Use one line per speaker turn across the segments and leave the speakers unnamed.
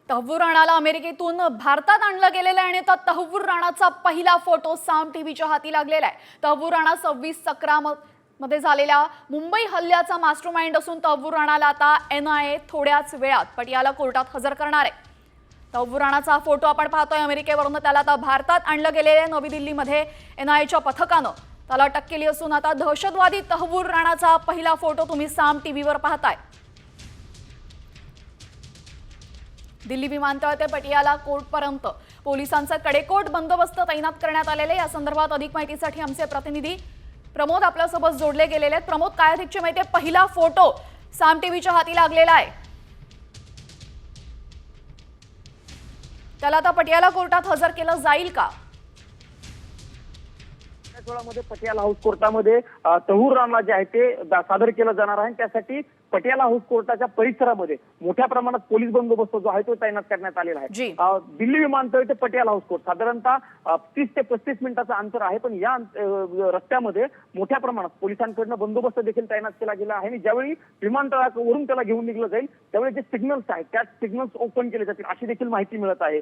तहव्वूर राणाला अमेरिकेतून भारतात आणलं गेलेलं आहे आणि आता तहव्वूर राणाचा पहिला फोटो साम टीव्हीच्या हाती लागलेला आहे। तहव्वूर राणा 26/11 मध्ये झालेल्या मुंबई हल्ल्याचा मास्टरमाइंड असून तहव्वूर राणाला आता NIA थोड्याच वेळात पटियाला कोर्टात हजर करणार आहे। तहव्वूर राणाचा फोटो आपण पाहतोय अमेरिकेवरून त्याला आता भारतात आणलं गेलेले। नवी दिल्लीमध्ये NIAच्या पथकानं त्याला अटक केली असून आता दहशतवादी तहव्वूर राणाचा पहिला फोटो तुम्ही साम टीव्हीवर पाहताय। दिल्ली विमानतळ ते पटियाला कोर्टपर्यंत पोलिसांचा कडेकोट बंदोबस्त तैनात करण्यात आलेले। या संदर्भात अधिक माहितीसाठी आमचे प्रतिनिधी प्रमोद आपल्यासोबत जोडले गेलेले आहेत। प्रमोद, काय अधिकची माहिती आहे? पहिला फोटो साम टीव्हीच्या हाती लागलेला आहे, त्याला आता पटियाला कोर्टात हजर केलं जाईल का?
पटियाला हाऊस कोर्टामध्ये तहव्वूर राणा जे आहे ते सादर केलं जाणार आहे। त्यासाठी पटियाला हाऊस कोर्टाच्या परिसरामध्ये मोठ्या प्रमाणात पोलीस बंदोबस्त जो आहे तो तैनात करण्यात आलेला आहे। दिल्ली विमानतळ ते पटियाला हाऊस कोर्ट साधारणतः 30 ते 35 मिनिटाचं अंतर आहे, पण या रस्त्यामध्ये मोठ्या प्रमाणात पोलिसांकडून बंदोबस्त देखील तैनात केला गेला आहे। आणि ज्यावेळी विमानतळावरून त्याला घेऊन निघलं जाईल त्यावेळी जे सिग्नल्स आहेत त्या सिग्नल्स ओपन केले जातील अशी देखील माहिती मिळत आहे।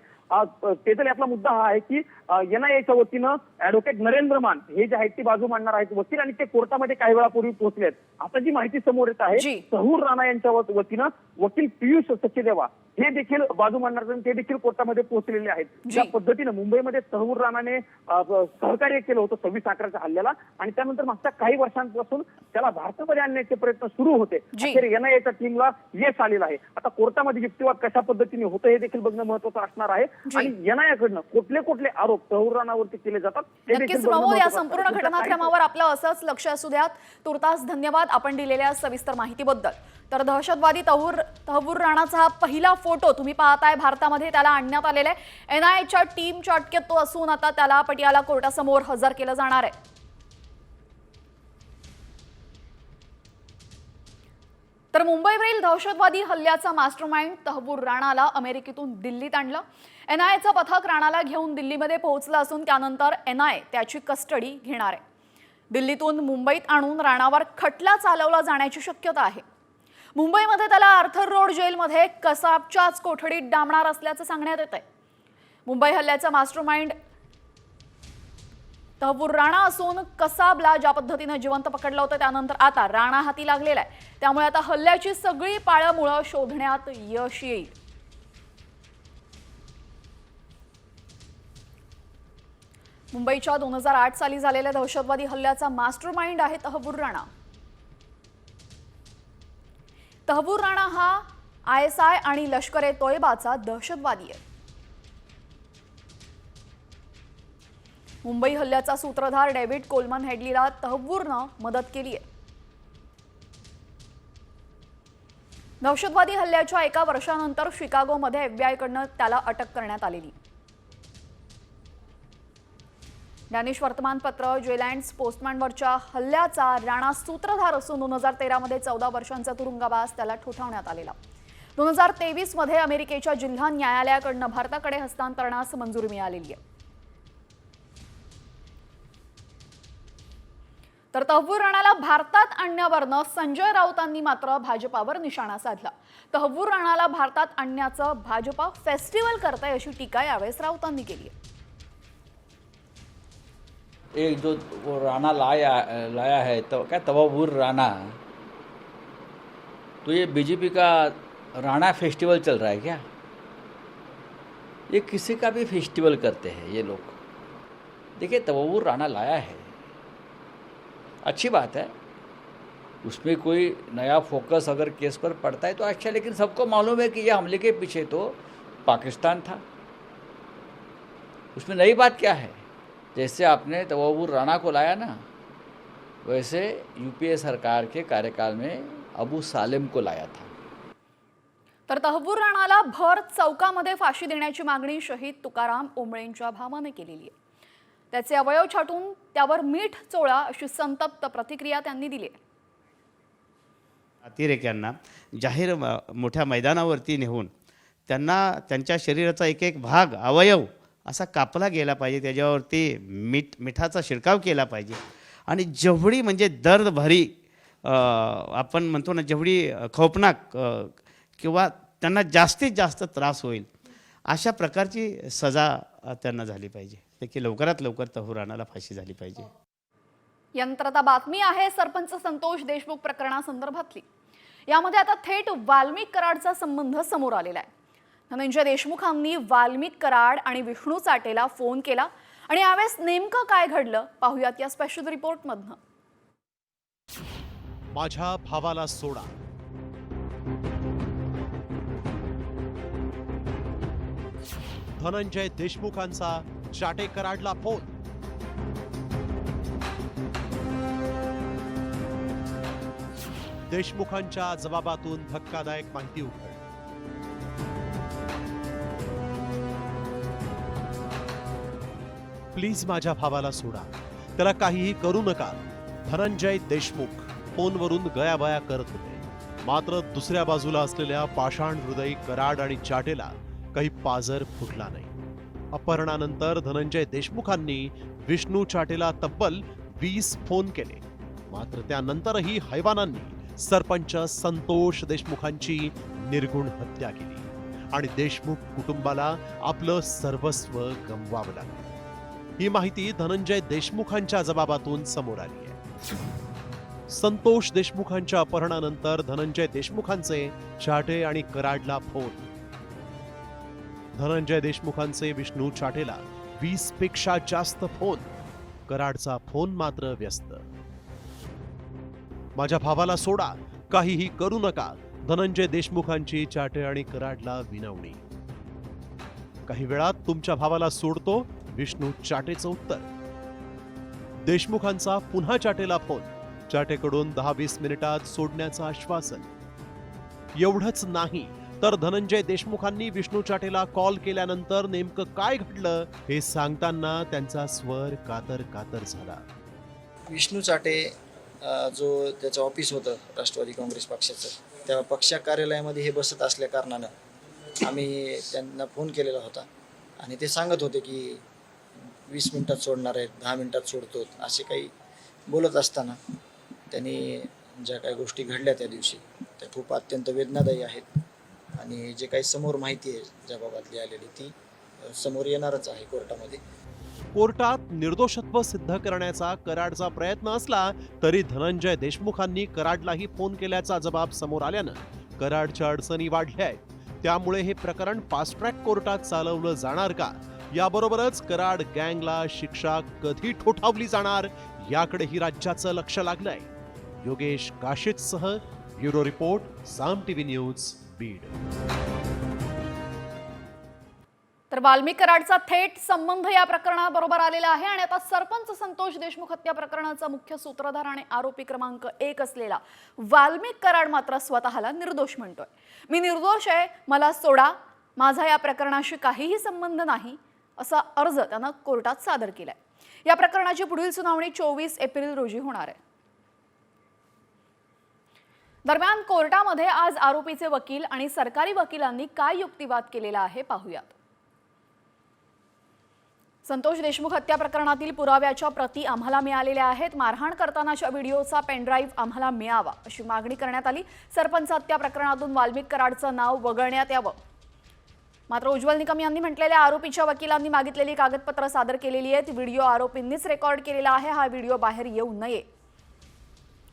तेथील यातला मुद्दा हा आहे की NIAच्या वतीनं ऍडव्होकेट नरेंद्र मान हे जे आहेत ते बाजू मांडणार आहेत वकील, आणि ते कोर्टामध्ये काही वेळापूर्वी पोहोचलेत। आता जी माहिती समोर येत आहे तहव्वूर राणा यांच्या वतीनं वकील पियुष सचदेवा हे देखील बाजू मांडणार असून ते देखील कोर्टामध्ये पोहोचलेले आहेत। ज्या पद्धतीनं मुंबईमध्ये तहव्वूर राणाने सहकार्य केलं होतं 26/11च्या हल्ल्याला, आणि त्यानंतर मागच्या काही वर्षांपासून त्याला भारतामध्ये आणण्याचे प्रयत्न सुरू होते, अखेर NIAच्या टीमला यश आलेलं आहे। आता कोर्टामध्ये युक्तिवाद कशा पद्धतीने होतं हे देखील बघणं महत्त्वाचं असणार आहे, आणि NIAकडनं कुठले कुठले आरोप तहव्वूर राणावरती केले जातात ते देखील बघणं
या संपूर्ण घटनाक्रमावर आपलं असंच लक्ष असू द्यात। तुर्तास धन्यवाद आपण दिलेल्या सविस्तर माहितीबद्दल। तर दहशतवादी तहव्वूर राणाचा हा पहिला फोटो तुम्ही पाहताय भारतामध्ये त्याला आणण्यात आलेला आहे। NIAच्या टीमच्या अटकेत तो असून आता त्याला पटियाला कोर्टासमोर हजर केलं जाणार आहे। तर मुंबईवरील दहशतवादी हल्ल्याचा मास्टरमाइंड तहव्वूर राणाला अमेरिकेतून दिल्लीत आणलं। NIAचं पथक राणाला घेऊन दिल्लीमध्ये पोहोचलं असून त्यानंतर NIA त्याची कस्टडी घेणार आहे। दिल्लीतून मुंबईत आणून राणावर खटला चालवला जाण्याची शक्यता आहे। मुंबईमध्ये त्याला आर्थर रोड जेलमध्ये कसाबच्याच कोठडीत डांबणार असल्याचं सांगण्यात येत आहे। मुंबई हल्ल्याचा मास्टरमाइंड तहव्वूर राणा असून कसाबला ज्या पद्धतीने जिवंत पकडलं होतं त्यानंतर आता राणा हाती लागलेला आहे, त्यामुळे आता हल्ल्याची सगळी पाळंमुळं शोधण्यात यश येईल। मुंबईच्या 2008 साली झालेल्या दहशतवादी हल्ल्याचा मास्टरमाइंड आहे तहव्वूर राणा। तहव्वूर राणा हा ISI आणि लष्कर-ए-तोयबाचा दहशतवादी आहे। मुंबई हल्ल्याचा सूत्रधार डेव्हिड कोलमन हेडलीला तहव्वूरनं मदत केली आहे। दहशतवादी हल्ल्याच्या 1 वर्षानंतर शिकागोमध्ये FBI कडनं त्याला अटक करण्यात आलेली। डॅनिश वर्तमानपत्र जेलँड्स पोस्टमॅनवरच्या हल्ल्याचा राणा सूत्रधार असून 2013 मध्ये 14 वर्षांचा तुरुंगवास त्याला ठोठावण्यात आलेला। 2023 मध्ये अमेरिकेच्या जिल्हा न्यायालयाकडनं भारताकडे हस्तांतरणास मंजुरी मिळालेली आहे। तर तहव्वूर राणाला भारतात आणण्यावरनं संजय राऊतांनी मात्र भाजपावर निशाणा साधला। तहव्वूर राणाला भारतात आणण्याचं भाजपा फेस्टिवल करताय अशी टीका यावेळेस राऊतांनी केली आहे।
एक जो वो राणा लाया है तो क्या तहव्वूर राणा, तो ये बीजेपी का राणा फेस्टिवल चल रहा है क्या? ये किसी का भी फेस्टिवल करते हैं ये लोग। देखिए तहव्वूर राणा लाया है, अच्छी बात है, उसमें कोई नया फोकस अगर केस पर पड़ता है तो अच्छा, लेकिन सबको मालूम है कि ये हमले के पीछे तो पाकिस्तान था। उसमें नई बात क्या है? जैसे आपने तहव्वूर राणा को लाया ना, वैसे UPA सरकार के कार्यकाल में अबू सालेम को लाया था।
तर तहव्वूर राणाला भर चौकामध्ये फाशी देण्याची मागणी शहीद तुकाराम ओंबळेंच्या भावाने केलेली आहे। त्याचे अवयव छाटून त्यावर मीठ चोळा अशी संतप्त प्रतिक्रिया त्यांनी दिली आहे।
अतिरेक्यांना जाहीर मोठ्या मैदानावरती नेऊन त्यांना त्यांच्या शरीराचा एक एक भाग अवयव असा कापला गेला पाहिजे, त्याच्यावरती मिठाचा शिरकाव केला पाहिजे, आणि जेवढी म्हणजे दर्द भरी आपण म्हणतो ना जेवढी खौफनाक किंवा त्यांना जास्तीत जास्त त्रास होईल अशा प्रकारची सजा त्यांना झाली पाहिजे. ते की लवकरात लवकर तहूर राणाला फाशी झाली पाहिजे.
यानंतर आता बातमी आहे सरपंच संतोष देशमुख प्रकरणासंदर्भातली. यामध्ये आता थेट वाल्मिक कराडचा संबंध समोर आलेला आहे. धनंजय देशमुखांनी वाल्मिक कराड आणि विष्णू चाटेला फोन केला आणि यावेळेस नेमकं काय घडलं पाहूयात या स्पेशल रिपोर्टमधनं.
माझ्या भावाला सोडा. धनंजय देशमुखांचा चाटे कराडला फोन. देशमुखांच्या जबाबातून धक्कादायक माहिती उघड. प्लीज माझ्या भावाला सोडा, त्याला काहीही करू नका. धनंजय देशमुख फोनवरून गयाबया करत होते. मात्र दुसऱ्या बाजूला असलेल्या पाषाण हृदयी कराड आणि चाटेला काही पाजर फुटला नाही. अपहरणानंतर धनंजय देशमुखांनी विष्णू चाटेला तब्बल 20 फोन केले. मात्र त्यानंतरही हैवानांनी सरपंच संतोष देशमुखांची निर्गुण हत्या केली आणि देशमुख कुटुंबाला आपलं सर्वस्व गमवावं लागलं. ही माहिती धनंजय देशमुखांच्या जबाबातून समोर आली आहे. संतोष देशमुखांच्या अपहरणानंतर धनंजय देशमुखांचे चाटे आणि कराडला फोन. धनंजय देशमुखांचे विष्णू चाटेला 20 पेक्षा जास्त फोन. कराडचा फोन मात्र व्यस्त. माझ्या भावाला सोडा, काहीही करू नका. धनंजय देशमुखांची चाटे आणि कराडला विनवणी. काही वेळात तुमच्या भावाला सोडतो, विष्णू चाटेचं उत्तर. देशमुखांचा पुन्हा चाटेला फोन. चाटेकडून 10-20 मिनिटात सोडण्याचं आश्वासन. एवढंच नाही तर धनंजय देशमुखांनी विष्णू चाटेला कॉल केल्यानंतर नेमकं काय घडलं हे सांगताना त्यांचा स्वर कातर कातर झाला.
विष्णू चाटे जो त्याचं ऑफिस होतं राष्ट्रवादी काँग्रेस पक्षाचं, त्या पक्ष कार्यालयामध्ये हे बसत असल्या कारणानं आम्ही त्यांना फोन केलेला होता आणि ते सांगत होते की 20 मिनिटात सोडणार आहेत, 10 मिनिटात सोडतो, असे काही बोलत असताना त्यांनी ज्या काही गोष्टी घडल्या त्या दिवशी त्या खूप अत्यंत वेदनादायी आहेत आणि जे काही समोर माहिती आहे ज्या बाबतली आलेली ती समोर येणारच आहे कोर्टामध्ये.
कोर्टात निर्दोषत्व सिद्ध करण्याचा कराडचा प्रयत्न असला तरी धनंजय देशमुखांनी कराडलाही फोन केल्याचा जबाब समोर आल्यानं कराडच्या अडचणी वाढल्या आहेत. त्यामुळे हे प्रकरण फास्ट ट्रॅक कोर्टात चालवलं जाणार का, याबरोबरच कराड गँगला शिक्षा कधी ठोठावली जाणार याकडेही राज्याचं लक्ष लागलंय. योगेश काशीदसह ब्युरो रिपोर्ट, साम टीव्ही न्यूज, बीड.
तर वाल्मिक कराडचा थेट संबंध या प्रकरणाबरोबर आलेला आहे आणि आता सरपंच संतोष देशमुख हत्या प्रकरणाचा मुख्य सूत्रधार आणि आरोपी क्रमांक 1 असलेला वाल्मिक कराड मात्र स्वतःला निर्दोष म्हणतोय. मी निर्दोष आहे, मला सोडा, माझा या प्रकरणाशी काहीही संबंध नाही, असा अर्ज त्यानं कोर्टात सादर केलाय. या प्रकरणाची पुढील सुनावणी 24 एप्रिल रोजी होणार आहे. दरम्यान कोर्टामध्ये आज आरोपीचे वकील आणि सरकारी वकिलांनी काय युक्तिवाद केलेला आहे पाहूयात. संतोष देशमुख हत्या प्रकरणातील पुराव्याच्या प्रती आम्हाला मिळालेल्या आहेत. मारहाण करतानाच्या व्हिडिओचा पेनड्राईव्ह आम्हाला मिळावा अशी मागणी करण्यात आली. सरपंच हत्या प्रकरणातून वाल्मिक कराडचं नाव वगळण्यात यावं. मात्र उज्ज्वल निकम यांनी म्हटलेल्या आरोपीच्या वकिलांनी मागितलेली कागदपत्र सादर केलेली आहेत. व्हिडिओ आरोपींनीच रेकॉर्ड केलेला आहे. हा व्हिडिओ बाहेर येऊ नये.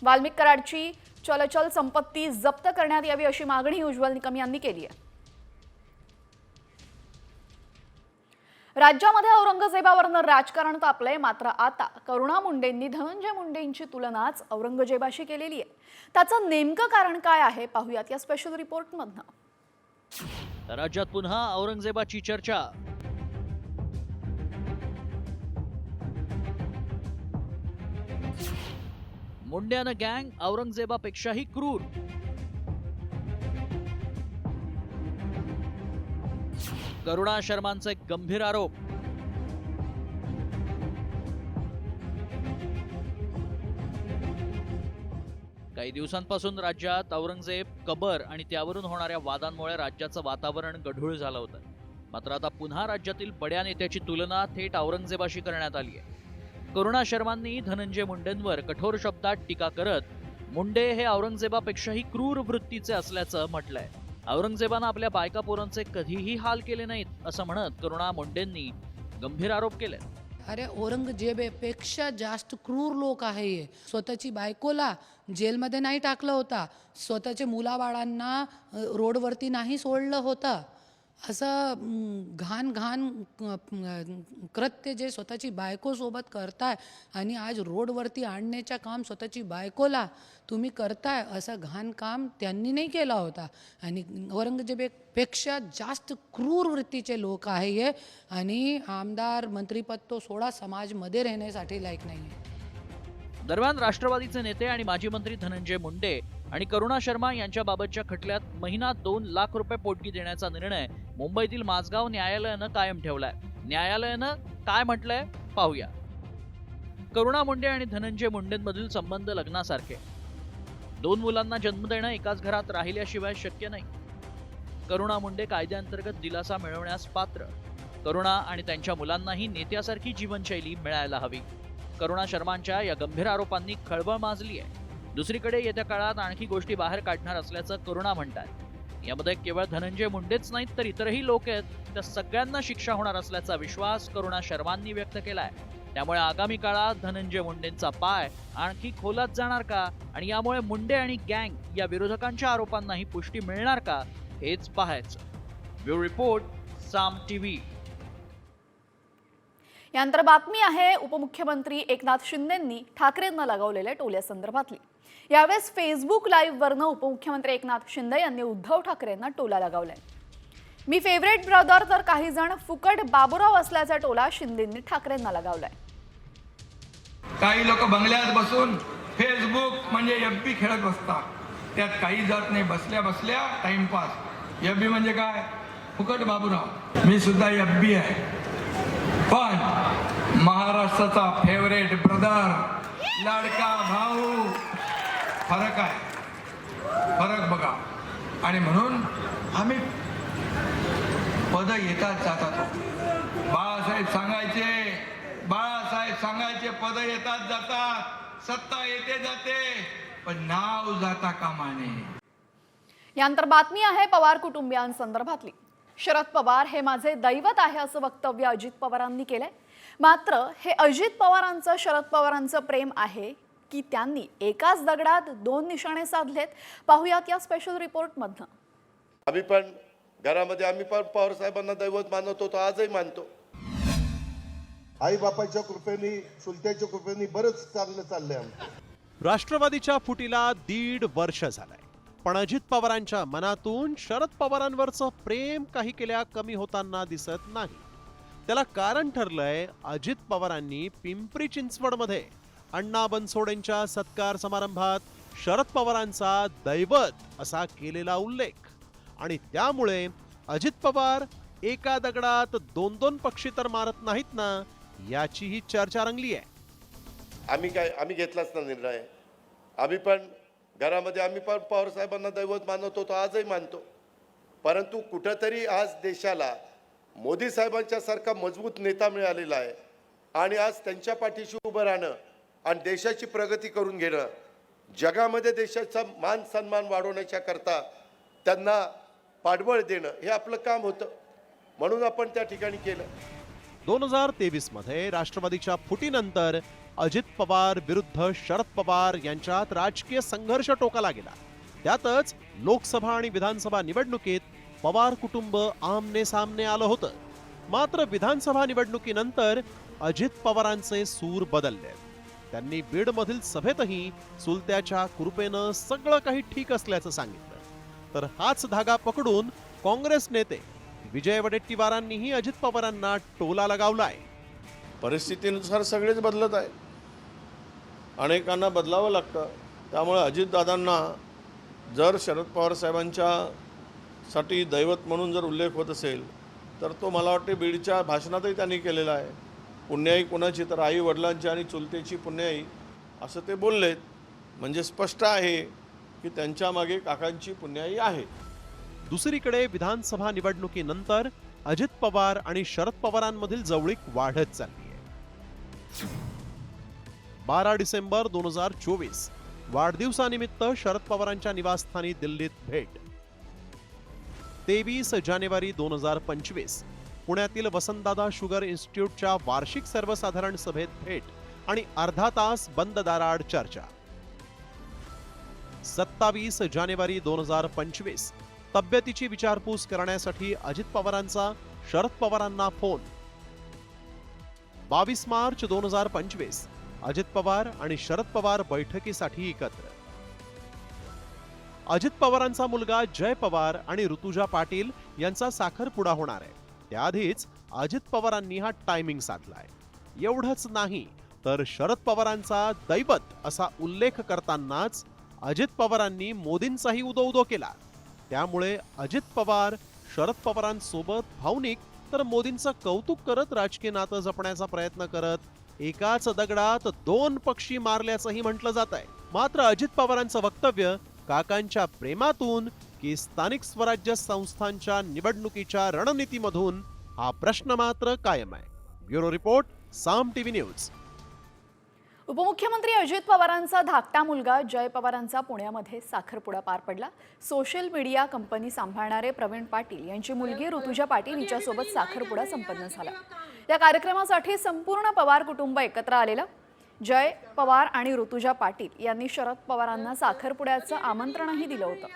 वाल्मिक कराडची चलचल संपत्ती जप्त करण्यात यावी अशी मागणी उज्ज्वल निकम यांनी केली आहे. राज्यामध्ये औरंगजेबावरनं राजकारण तापलंय. मात्र आता करुणा मुंडेंनी धनंजय मुंडेंची तुलनाच औरंगजेबाशी केलेली आहे. त्याचं नेमकं कारण काय आहे पाहूयात या स्पेशल रिपोर्टमधनं.
राज्यात पुन्हा औरंगजेबाची चर्चा. मुंड्यानं गँग औरंगजेबापेक्षाही क्रूर. करुणा शर्मांचे गंभीर आरोप. काही दिवसांपासून राज्यात औरंगजेब, कबर आणि त्यावरून होणाऱ्या वादांमुळे राज्याचं वातावरण गढूळ झालं होतं. मात्र आता पुन्हा राज्यातील बड्या नेत्याची तुलना थेट औरंगजेबाशी करण्यात आली आहे. करुणा शर्मांनी धनंजय मुंडेंवर कठोर शब्दात टीका करत मुंडे हे औरंगजेबापेक्षाही क्रूर वृत्तीचे असल्याचं म्हटलंय. औरंगजेबानं आपल्या बायका पोरांचे कधीही हाल केले नाहीत असं म्हणत करुणा मुंडेंनी गंभीर आरोप केले.
अरे औरंगजेबापेक्षा जास्त क्रूर लोक आहे हे. स्वतःची बायकोला जेलमध्ये नाही टाकलं होता, स्वतःचे मुलाबाळांना रोडवरती नाही सोडलं होतं. असं घाण कृत्य जे स्वतःची बायकोसोबत करताय आणि आज रोडवरती आणण्याचं काम स्वतःची बायकोला तुम्ही करताय, असं घाण काम त्यांनी नाही केला होता. आणि औरंगजेबापेक्षा जास्त क्रूर वृत्तीचे लोक आहे हे. आणि आमदार मंत्रीपद तो सोडा, समाजमध्ये राहण्यासाठी लायक नाही आहे.
दरम्यान राष्ट्रवादीचे नेते आणि माजी मंत्री धनंजय मुंडे आणि करुणा शर्मा यांच्याबाबतच्या खटल्यात महिना 2 लाख रुपये पोटगी देण्याचा निर्णय मुंबईतील माझगाव न्यायालयानं कायम ठेवलाय. न्यायालयानं काय म्हटलंय पाहूया. करुणा मुंडे आणि धनंजय मुंडेंमधील संबंध लग्नासारखे. 2 मुलांना जन्म देणं एकाच घरात राहिल्याशिवाय शक्य नाही. करुणा मुंडे कायद्याअंतर्गत दिलासा मिळवण्यास पात्र. करुणा आणि त्यांच्या मुलांनाही नेत्यासारखी जीवनशैली मिळायला हवी. करुणा शर्मांच्या या गंभीर आरोपांनी खळबळ माजली आहे. दुसरीकडे येत्या काळात आणखी गोष्टी बाहेर काढणार असल्याचं करुणा म्हणतात. यामध्ये केवळ धनंजय मुंडेच नाहीत तर इतरही लोक आहेत. त्या सगळ्यांना शिक्षा होणार असल्याचा विश्वास करुणा शर्मांनी व्यक्त केलाय. त्यामुळे आगामी काळात धनंजय मुंडेंचा पाय आणखी खोलात जाणार का आणि यामुळे मुंडे आणि गँग या विरोधकांच्या आरोपांनाही पुष्टी मिळणार का हेच पाहायचं. ब्युरो रिपोर्ट, साम टीव्ही.
यानंतर बातमी आहे उपमुख्यमंत्री एकनाथ शिंदेंनी ठाकरेंना लगावलेल्या टोल्यासंदर्भातली. यावेळेस फेसबुक लाईव्हवरनं उपमुख्यमंत्री एकनाथ शिंदे यांनी उद्धव ठाकरेंना टोला लगावलाय. मी फेवरेट ब्रदर तर काही जण फुकट बाबूराव असल्याचा टोला शिंदेंनी ठाकरेंना लगावलाय.
काही लोक बंगल्यात बसून फेसबुक म्हणजे एफबी खेळत बसतात. त्यात काही जात नाही, बसल्या बसल्या टाइमपास. एफबी म्हणजे काय? फुकट बाबूराव. मी सुद्धा एफबी आहे, पण महाराष्ट्राचा फेवरेट ब्रदर, लाडका भाऊ. फरक आहे, फरक बघा. आणि म्हणून आम्ही पद येतात जातात. बाळासाहेब सांगायचे पद येतात जातात, सत्ता येते जाते, पण नाव जाता कामा नये.
यानंतर बातमी आहे पवार कुटुंबियांसंदर्भातली. शरद पवार हे माझे दैवत आहे असं वक्तव्य अजित पवारांनी केलंय. मात्र हे अजित पवारांचं शरद पवारांचं प्रेम आहे की त्यांनी एकाच दगडात 2 निशाणे साधलेत? पाहूयात या स्पेशल रिपोर्टमधनं.
आम्ही पण घरामध्ये आम्ही पण पवार साहेबांना दैवत मानत होतो, आजही मानतो.
आई बापाच्या कृपेने, चुलत्याच्या कृपेने बरंच चांगलं चाललंय आमचं.
राष्ट्रवादीच्या फुटीला 1.5 वर्ष झालंय, पण अजित पवारांच्या मनातून शरद पवारांवरचं प्रेम काही केल्या कमी होताना दिसत नाही. त्याला कारण ठरलंय अजित पवारांनी पिंपरी चिंचवडमध्ये अण्णा बनसोडेंच्या सत्कार समारंभात शरद पवारांचा दैवत असा केलेला उल्लेख. आणि त्यामुळे अजित पवार एका दगडात 2 पक्षी तर मारत नाहीत ना, याचीही चर्चा रंगली आहे.
आम्ही घेतलाच ना निर्णय. आम्ही पण घरामध्ये आम्ही पण पवार साहेबांना दैवत मानत होतो, आजही मानतो. परंतु कुठंतरी आज देशाला मोदी साहेबांच्या सारखा मजबूत नेता मिळालेला आहे आणि आज त्यांच्या पाठीशी उभं राहणं आणि देशाची प्रगती करून घेणं, जगामध्ये देशाचा मान सन्मान वाढवण्याच्या करता त्यांना पाठबळ देणं हे आपलं काम होतं. म्हणून आपण त्या ठिकाणी केलं.
2023 मध्ये राष्ट्रवादीच्या फुटीनंतर अजित पवार विरुद्ध शरद पवार यांच्यात राजकीय संघर्ष टोकाला गेला. त्यातच लोकसभा आणि विधानसभा निवडणुकीत पवार कुटुंब आमने सामने आलं होतं. मात्र विधानसभा निवडणुकीनंतर अजित पवारांचे सूर बदलले. त्यांनी बीडमधील सभेतही चुलत्याच्या कृपेनं सगळं काही ठीक असल्याचं सांगितलं. तर हाच धागा पकडून काँग्रेस नेते विजय वडेट्टीवारांनीही अजित पवारांना टोला लगावलाय.
परिस्थितीनुसार सगळेच बदलत आहे, अनेकांना बदलावं लागतं. त्यामुळे अजितदादांना जर शरद पवार साहेबांच्या साठी दैवत म्हणून जर उल्लेख होत असेल तर तो मला वाटते बीडच्या भाषणातही त्यांनी केलेला आहे. पुण्याई कोणाची तर आई वडिलांची आणि चुलतेची पुण्याई असं ते बोललेत. म्हणजे स्पष्ट आहे की त्यांच्या मागे काकांची पुण्याई आहे.
दुसरीकडे विधानसभा निवडणुकीनंतर अजित पवार आणि शरद पवारांमधील जवळीक वाढत चालली आहे. 12 डिसेंबर 2024 वाढदिवसानिमित्त शरद पवारांच्या निवासस्थानी दिल्लीत भेट. 23 जानेवारी 2025 पुण्यातील वसंतदादा शुगर इन्स्टिट्यूटच्या वार्षिक सर्वसाधारण सभेत भेट आणि अर्धा तास बंद दाराआड चर्चा. 27 जानेवारी 2025 तब्येतीची विचारपूस करण्यासाठी अजित पवारांचा शरद पवारांना फोन. 22 मार्च 2025 अजित पवार आणि शरद पवार बैठकीसाठी एकत्र. अजित पवारांचा मुलगा जय पवार आणि ऋतुजा पाटील यांचा साखरपुडा होणार आहे. त्याआधीच अजित पवारांनी हा टायमिंग साधलाय. एवढंच नाही तर शरद पवारांचा दैवत असा उल्लेख करतानाच अजित पवारांनी मोदींचाही उदो केला. त्यामुळे अजित पवार शरद पवारांसोबत भावनिक तर मोदींचं कौतुक करत राजकीय नातं जपण्याचा प्रयत्न करत एकाच दगडात 2 पक्षी मारल्याचंही म्हटलं जात आहे. मात्र अजित पवारांचं वक्तव्य काकांच्या प्रेमातून की स्थानिक स्वराज्य संस्थांच्या निवडणुकीच्या रणनीतीमधून हा प्रश्न मात्र कायम आहे. ब्युरो रिपोर्ट, साम टीव्ही न्यूज.
उपमुख्यमंत्री अजित पवारांचा धाकटा मुलगा जय पवारांचा पुण्यामध्ये साखरपुडा पार पडला. सोशल मीडिया कंपनी सांभाळणारे प्रवीण पाटील यांची मुलगी ऋतुजा पाटील हिच्यासोबत साखरपुडा संपन्न झाला. या कार्यक्रमासाठी संपूर्ण पवार कुटुंब एकत्र आलेलं. जय पवार आणि ऋतुजा पाटील यांनी शरद पवारांना साखरपुड्याचं आमंत्रणही दिलं होतं.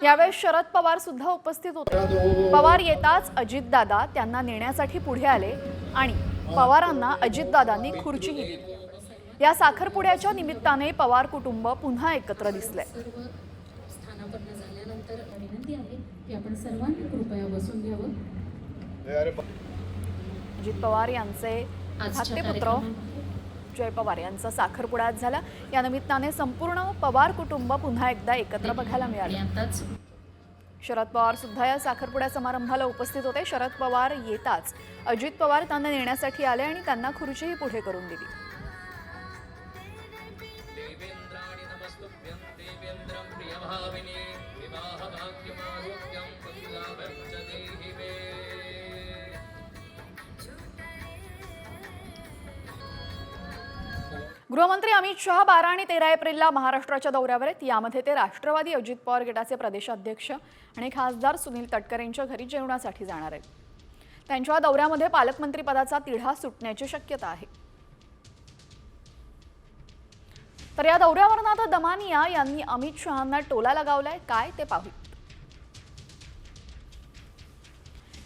यावेळेस शरद पवार सुद्धा उपस्थित होते. पवार येताच अजितदादा त्यांना नेण्यासाठी पुढे आले आणि पवारांना अजितदादांनी खुर्चीही दिली. या साखरपुड्याच्या निमित्ताने पवार कुटुंब पुन्हा एकत्र दिसले. अजित पवार यांचे धाकटे पुत्र जय पवार यांचा साखरपुडा आज झाला. या निमित्ताने संपूर्ण पवार कुटुंब पुन्हा एकदा एकत्र बघायला मिळाले. शरद पवार सुद्धा या साखरपुड्या समारंभाला उपस्थित होते. शरद पवार येताच अजित पवार त्यांना नेण्यासाठी आले आणि त्यांना खुर्चीही पुढे करून दिली. गृहमंत्री अमित शहा 12 आणि 13 एप्रिलला महाराष्ट्राच्या दौऱ्यावर आहेत. यामध्ये ते राष्ट्रवादी अजित पवार गटाचे प्रदेशाध्यक्ष आणि खासदार सुनील तटकरे यांच्या घरी जेवणासाठी जाणार आहेत. त्यांच्या दौऱ्यामध्ये पालकमंत्री पदाचा तिढा सुटण्याची शक्यता आहे. तर या दौऱ्यावरून आता दमानिया यांनी अमित शहांना टोला लगावलाय. काय ते पाहू.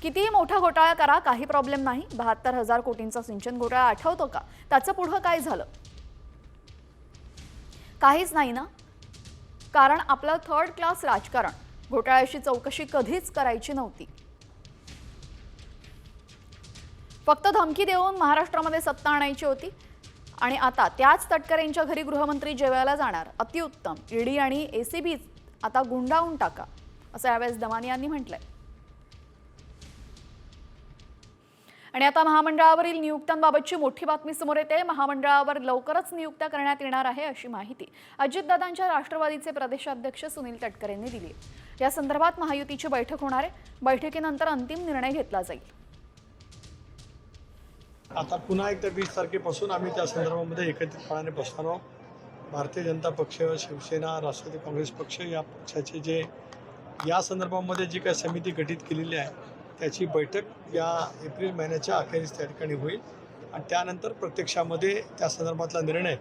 कितीही मोठा घोटाळा करा, काही प्रॉब्लेम नाही. 72,000 कोटींचा सिंचन घोटाळा आठवतो का? त्याचं पुढं काय झालं? काहीच नाही ना. कारण आपलं 3rd क्लास राजकारण. घोटाळ्याची चौकशी कधीच करायची नव्हती. फक्त धमकी देऊन महाराष्ट्रामध्ये सत्ता आणायची होती. आणि आता त्याच तटकरेंच्या घरी गृहमंत्री जेवायला जाणार. अतिउत्तम. ईडी आणि एसीबी आता गुंडाळून टाका, असं यावेळेस दमानियांनी म्हटलंय. आणि आता महामंडळावरील नियुक्त्यांबाबतची मोठी बातमी समोर येते. महामंडळावर लवकरच नियुक्त्या करण्यात येणार आहे अशी माहिती अजितदादांच्या राष्ट्रवादीचे प्रदेशाध्यक्ष सुनील तटकरे यांनी दिली. या संदर्भात महायुतीची बैठक होणार आहे. बैठकीनंतर अंतिम निर्णय घेतला जाईल.
आता पुन्हा एकदा 20 तारखेपासून आम्ही त्या संदर्भामध्ये एकत्रितपणाने बसणार आहोत. भारतीय जनता पक्ष, शिवसेना, राष्ट्रवादी काँग्रेस पक्ष या पक्षाचे जे या संदर्भामध्ये जी काही समिती गठीत केलेली आहे त्याची बैठक या एप्रिल महिन्याच्या अखेरीस त्या ठिकाणी होईल. आणि त्यानंतर प्रत्यक्षामध्ये त्या संदर्भातला निर्णय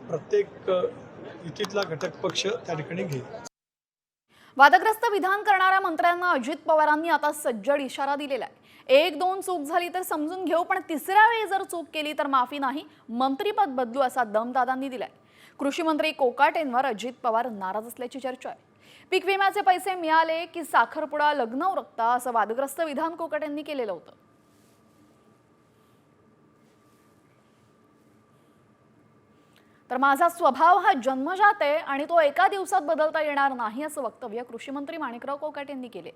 प्रत्येक युतीतला घटक पक्ष त्या ठिकाणी घेईल.
वादग्रस्त विधान करणाऱ्या मंत्र्यांना अजित पवारांनी आता सज्जड इशारा दिलेला आहे. 1-2 चूक झाली तर समजून घेऊ, पण तिसऱ्या वेळी जर चूक केली तर माफी नाही, मंत्रीपद बदलू असा दम दादांनी दिलाय. कृषी मंत्री कोकाटेंवर अजित पवार नाराज असल्याची चर्चा आहे. पीक विम्याचे पैसे मिळाले की साखरपुडा लग्न उरकता असं वादग्रस्त विधान कोकाटेंनी केलेलं होतं. तर माझा स्वभाव हा जन्मजात आहे आणि तो एका दिवसात बदलता येणार नाही असं वक्तव्य कृषी मंत्री माणिकराव कोकाटे यांनी केले.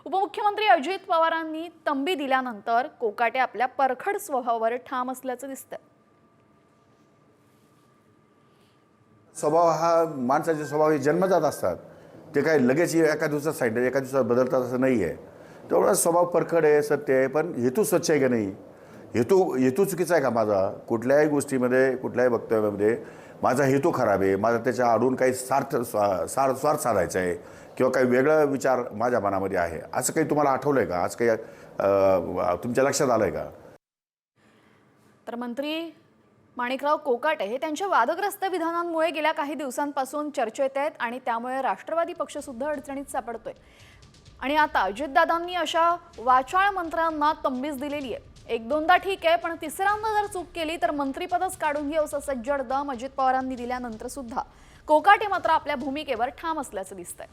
उपमुख्यमंत्री अजित पवारांनी तंबी दिल्यानंतर कोकाटे आपल्या परखड स्वभावावर ठाम असल्याचं दिसतं.
स्वभाव हा माणसाचे स्वभाव हे जन्मजात असतात. ते काय लगेच एका दिवसात साईड एका दिवसात बदलतात असं नाही आहे. तेवढा स्वभाव परखड आहे, सत्य आहे. पण हेतू स्वच्छ आहे का नाही? हेतू चुकीचा आहे का माझा? कुठल्याही गोष्टीमध्ये, कुठल्याही वक्तव्यामध्ये माझा हेतू खराब आहे, माझा त्याच्या आडून काही स्वार्थ साधायचा आहे, किंवा काही वेगळा विचार माझ्या मनामध्ये आहे असं काही तुम्हाला आठवलं आहे का? आज काही तुमच्या लक्षात आलं आहे का?
तर मंत्री माणिकराव कोकाटे हे त्यांच्या वादग्रस्त विधानांमुळे गेल्या काही दिवसांपासून चर्चेत आहेत आणि त्यामुळे राष्ट्रवादी पक्ष सुद्धा अडचणीत सापडतोय. आणि आता अजितदादांनी अशा वाचाळ मंत्र्यांना तंबीस दिलेली आहे. एक दोनदा ठीक आहे, पण तिसऱ्यांदा जर चूक केली तर मंत्रिपदच काढून घेऊ असं सज्जड दम अजित पवारांनी दिल्यानंतर सुद्धा कोकाटे मात्र आपल्या भूमिकेवर ठाम असल्याचं दिसतंय.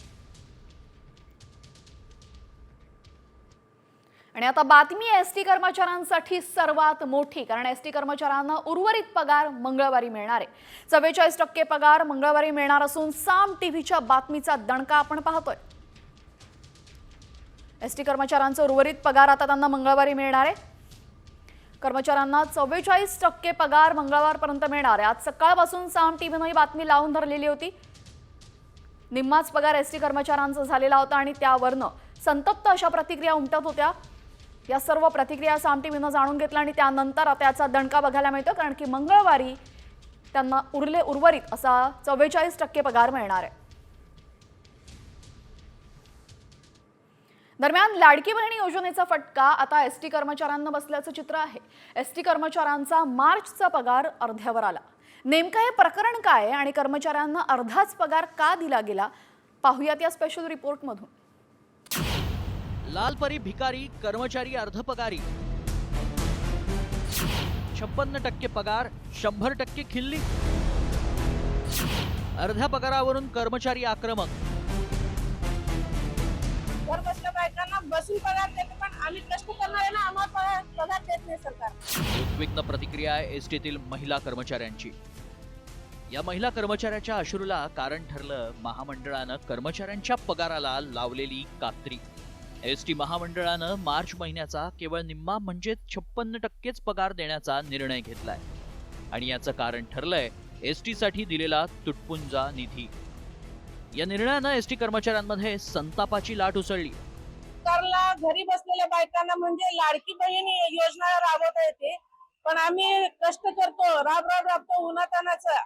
आणि आता बातमी एसटी कर्मचाऱ्यांसाठी सर्वात मोठी, कारण एसटी कर्मचाऱ्यांना उर्वरित पगार मंगळवारी मिळणार आहे. 44% पगार मंगळवारी मिळणार असून साम टीव्हीच्या बातमीचा दणका आपण पाहतोय. एसटी कर्मचाऱ्यांचा उर्वरित पगार आता त्यांना मंगळवारी मिळणार आहे. कर्मचाऱ्यांना 44% पगार मंगळवारपर्यंत मिळणार आहे. आज सकाळपासून साम टीव्हीनं ही बातमी लावून धरलेली होती. निम्माच पगार एसटी कर्मचाऱ्यांचा झालेला होता आणि त्यावरनं संतप्त अशा प्रतिक्रिया उमटत होत्या. या सर्व प्रतिक्रिया साम टीव्हीनं जाणून घेतल्या आणि त्यानंतर आता याचा दणका बघायला मिळतो, कारण की मंगळवारी त्यांना उर्वरित असा 44% पगार मिळणार आहे. दरम्यान लाडकी बहिणी योजनेचा फटका आता एसटी कर्मचाऱ्यांना बसल्याचं चित्र आहे. एसटी कर्मचाऱ्यांचा मार्चचा पगार अर्ध्यावर आला. नेमकं हे प्रकरण काय आहे आणि कर्मचाऱ्यांना अर्धाच पगार का दिला गेला, पाहूयात या स्पेशल रिपोर्टमधून.
लालपरी भिकारी, कर्मचारी अर्धपगारी. 56% पगार, 100% खिल्ली. अर्ध्या पगारावरून कर्मचारी आक्रमक.
घर बसल्या बायकांना बसून पगार देते, पण आम्ही कष्ट करणाऱ्यांना आम्हाला पगार देत नाही सरकार.
उद्विग्न प्रतिक्रिया आहे एसटीतील महिला कर्मचाऱ्यांची. या महिला कर्मचाऱ्याच्या अश्रूला कारण ठरलं महामंडळानं कर्मचाऱ्यांच्या पगाराला लावलेली कात्री. एसटी महामंडळानं मार्च महिन्याचा केवळ निम्मा म्हणजे 56%च पगार देण्याचा निर्णय घेतलाय आणि याचं कारण ठरलंय एसटी साठी दिलेला तुटपुंजा निधी. या निर्णयानं एसटी कर्मचाऱ्यांमध्ये संतापाची लाट उसळली.
सरकारला घरी बसलेल्या बायकांना म्हणजे लाडकी बहीण योजना राबवता येते, पण आम्ही कष्ट करतो, राबतो उन्हातानाचं.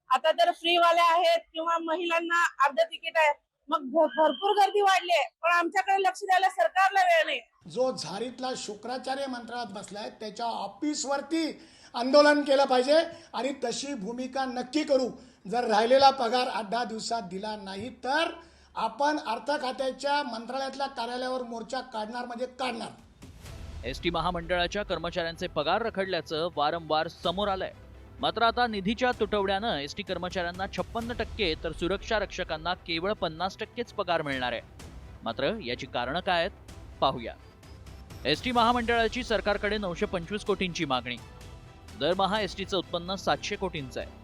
आता तर फ्रीवाल्या आहेत किंवा महिलांना अर्ध तिकीट आहे, मग भरपूर गर्दी वाढली आहे, पण आमच्याकडे लक्ष द्यायला सरकारला वेळ नाही.
जो झारीतला शुक्राचार्य मंत्रालयात बसलाय त्याच्या ऑफिसवरती आंदोलन केलं पाहिजे आणि तशी भूमिका नक्की करू. जर राहिलेला पगार 8-10 दिवसात दिला नाही तर आपण अर्थ खात्याच्या मंत्रालयातल्या कार्यालयावर मोर्चा काढणार म्हणजे काढणार.
एसटी महामंडळाच्या कर्मचाऱ्यांचे पगार रखडल्याचं वारंवार समोर आलंय. मात्र आता निधीच्या तुटवड्यानं एसटी कर्मचाऱ्यांना 56% तर सुरक्षा रक्षकांना केवळ 50%च पगार मिळणार आहे. मात्र याची कारणं काय आहेत पाहूया. एसटी महामंडळाची सरकारकडे 925 कोटींची मागणी. दरमहा एसटीचं उत्पन्न 700 कोटींचं आहे.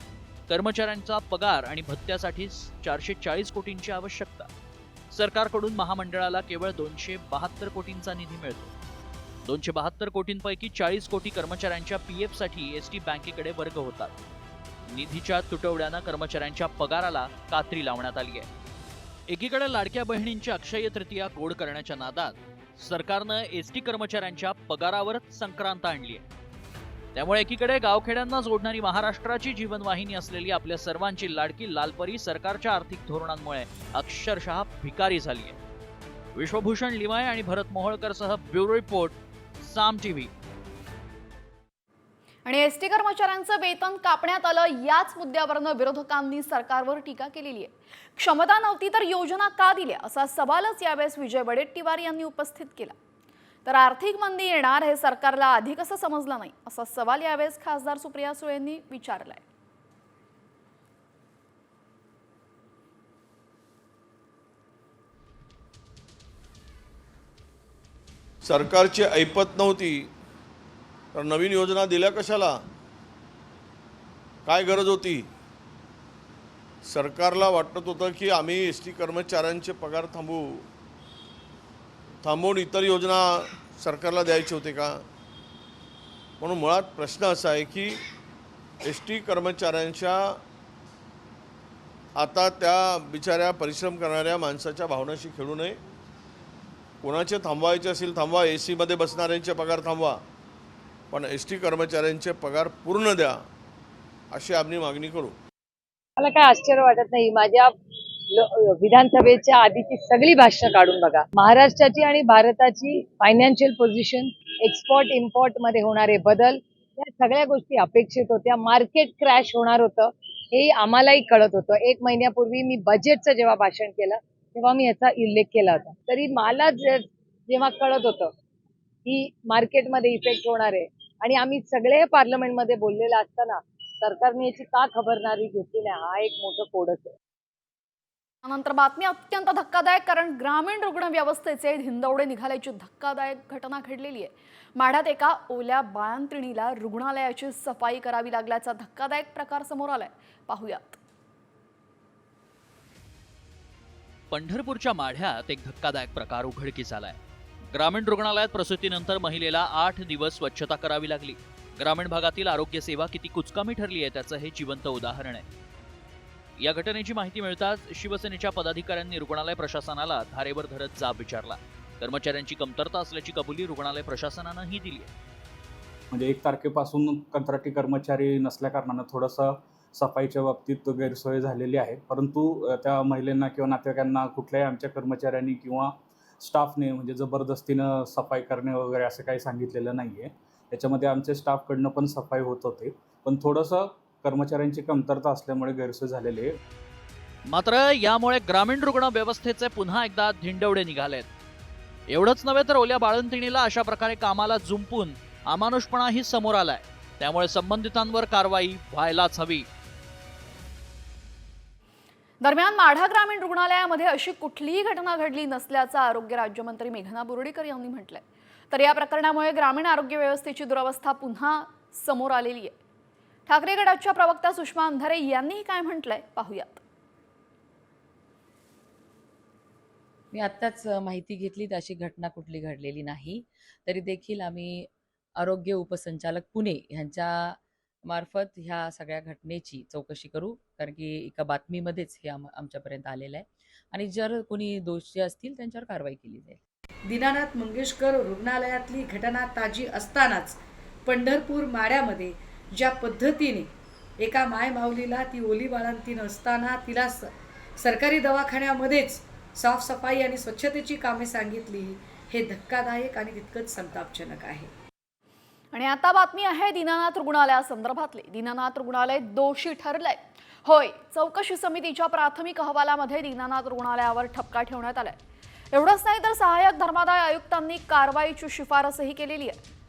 कर्मचाऱ्यांचा पगार आणि भत्त्यासाठी 440 कोटींची आवश्यकता. सरकारकडून महामंडळाला केवळ 272 कोटींचा निधी मिळतो. 272 कोटींपैकी 40 कोटी कर्मचाऱ्यांच्या पीएफ साठी एसटी बँकेकडे वर्ग होतात. निधीच्या तुटवड्यानं कर्मचाऱ्यांच्या पगाराला कात्री लावण्यात आली आहे. एकीकडे लाडक्या बहिणींची अक्षय तृतीया गोड करण्याच्या नादात सरकारनं एसटी कर्मचाऱ्यांच्या पगारावरच संक्रांत आणली आहे. त्यामुळे एकीकडे गावखेड्यांना जोडणारी महाराष्ट्राची जीवनवाहिनी असलेली आपल्या सर्वांची लाडकी लालपरी सरकारच्या आर्थिक धोरणांमुळे अक्षरशः भिकारी झाली आहे. विश्वभूषण लिमाय आणि भरत मोहोळकरसह ब्युरो रिपोर्ट, साम टीव्ही.
आणि एसटी कर्मचाऱ्यांचं वेतन कापण्यात आलं याच मुद्द्यावरनं विरोधकांनी सरकारवर टीका केलेली आहे. क्षमता नव्हती तर योजना का दिल्या असा सवालच यावेळेस विजय वडेट्टीवार यांनी उपस्थित केला. तर आर्थिक मंदी येणार हे सरकारला आधी कसं समजलं नाही असा सवाल यावेळेस खासदार सुप्रिया सुळे यांनी विचारलाय.
सरकारची ऐपत नव्हती तर नवीन योजना दिल्या कशाला? काय गरज होती? सरकारला वाटत होतं की आम्ही एसटी कर्मचाऱ्यांचे पगार थांबवून इतर योजना सरकारला द्यायचे होते का? म्हणून मुळात प्रश्न असा आहे की एसटी कर्मचाऱ्यांच्या आता त्या बिचाऱ्या परिश्रम करणाऱ्या माणसाच्या भावनाशी खेळू नये. कोणाचे थांबवायचे असेल थांबवा, एसीमध्ये बसणाऱ्यांचे पगार थांबवा, पण एसटी कर्मचाऱ्यांचे पगार पूर्ण द्या अशी आम्ही मागणी करू.
मला काय आश्चर्य वाटत नाही. माझ्या विधानसभेच्या आधीची सगळी भाषणं काढून बघा. महाराष्ट्राची आणि भारताची फायनान्शियल पोझिशन, एक्सपोर्ट इम्पोर्ट मध्ये होणारे बदल, या सगळ्या गोष्टी अपेक्षित होत्या. मार्केट क्रॅश होणार होतं हे आम्हालाही कळत होतं. 1 महिन्यापूर्वी मी बजेटचं जेव्हा भाषण केलं तेव्हा मी याचा उल्लेख केला होता. तरी मला जेव्हा कळत होतं की मार्केटमध्ये इफेक्ट होणार आहे आणि आम्ही सगळे पार्लमेंटमध्ये बोललेलं असताना सरकारने याची का खबरदारी घेतली नाही, हा एक मोठं कोडच आहे.
नंतर बातमी अत्यंत धक्कादायक, कारण ग्रामीण रुग्ण व्यवस्थेचे धिंदवडे निघाल्याची धक्कादायक घटना घडलेली आहे. माढ्यात एका ओल्या बाळंतिणीला रुग्णालयाची सफाई करावी लागल्याचा धक्कादायक प्रकार समोर आलाय. पाहूयात.
पंढरपूरच्या माढ्यात एक धक्कादायक प्रकार उघडकीस आलाय. ग्रामीण रुग्णालयात प्रसूतीनंतर महिलेला 8 दिवस स्वच्छता करावी लागली. ग्रामीण भागातील आरोग्य सेवा किती कुचकामी ठरली आहे त्याचं हे जिवंत उदाहरण आहे. या घटनेची माहिती मिळताच शिवसेनेच्या पदाधिकाऱ्यांनी रुग्णालय प्रशासनाला धारेवर धरत जाब विचारला. कर्मचाऱ्यांची कमतरता असल्याची कबुली रुग्णालय प्रशासनानंही दिली आहे.
म्हणजे 1 तारखेपासून कंत्राटी कर्मचारी नसल्याकारणानं थोडंसं सफाईच्या बाबतीत गैरसोय झालेली आहे. परंतु त्या महिलांना किंवा नातेवाईकांना कुठल्याही आमच्या कर्मचाऱ्यांनी किंवा स्टाफने म्हणजे जबरदस्तीनं सफाई करणे वगैरे असं काही सांगितलेलं नाही आहे. त्याच्यामध्ये आमच्या स्टाफकडनं पण सफाई होत होते, पण थोडंसं कर्मचाऱ्यांची कमतरता असल्यामुळे गैरसोय झालेली आहे.
मात्र यामुळे ग्रामीण रुग्ण व्यवस्थेचे पुन्हा एकदा धिंडवडे निघालेत. एवढंच नव्हे तर ओल्या बाळंतिणीला अशा प्रकारे कामाला जुंपून अमानुषपणाही समोर आलाय. त्यामुळे संबंधितांवर कारवाई व्हायलाच हवी.
दरम्यान माढा ग्रामीण रुग्णालयामध्ये अशी कुठलीही घटना घडली नसल्याचं आरोग्य राज्यमंत्री मेघना बोर्डीकर यांनी म्हटलंय. तर या प्रकरणामुळे ग्रामीण आरोग्य व्यवस्थेची दुरवस्था पुन्हा समोर आलेली आहे. ठाकरे गटाच्या प्रवक्त्या सुषमा अंधारे यांनीही काय म्हटलंय पाहूयात.
मी आत्ताच माहिती घेतली, अशी घटना कुठली घडलेली नाही. तरी देखील आम्ही आरोग्य उपसंचालक पुणे यांच्या मार्फत ह्या सगळ्या घटनेची चौकशी करू, कारण की एका बातमीमध्येच हे आमच्यापर्यंत आलेलं आहे आणि जर कोणी दोषी असतील त्यांच्यावर कारवाई केली जाईल.
दीनानाथ मंगेशकर रुग्णालयातली घटना ताजी असतानाच पंढरपूर माढ्यामध्ये ज्या पद्धतीने एका मायमाऊलीला, ती ओली बाळंतीण असताना तिला सरकारी दवाखान्यामध्येच साफसफाई आणि स्वच्छतेची कामे सांगितली, हे धक्कादायक आणि तितकंच संतापजनक आहे.
आणि आता बातमी आहे दीनानाथ रुग्णालयासंदर्भातली. दीनानाथ रुग्णालय दोषी ठरलंय. होय, चौकशी समितीच्या प्राथमिक अहवालामध्ये दीनानाथ रुग्णालयावर ठपका ठेवण्यात आलाय. एवढंच नाही तर सहाय्यक धर्मादाय आयुक्तांनी कारवाईची शिफारसही केलेली आहे.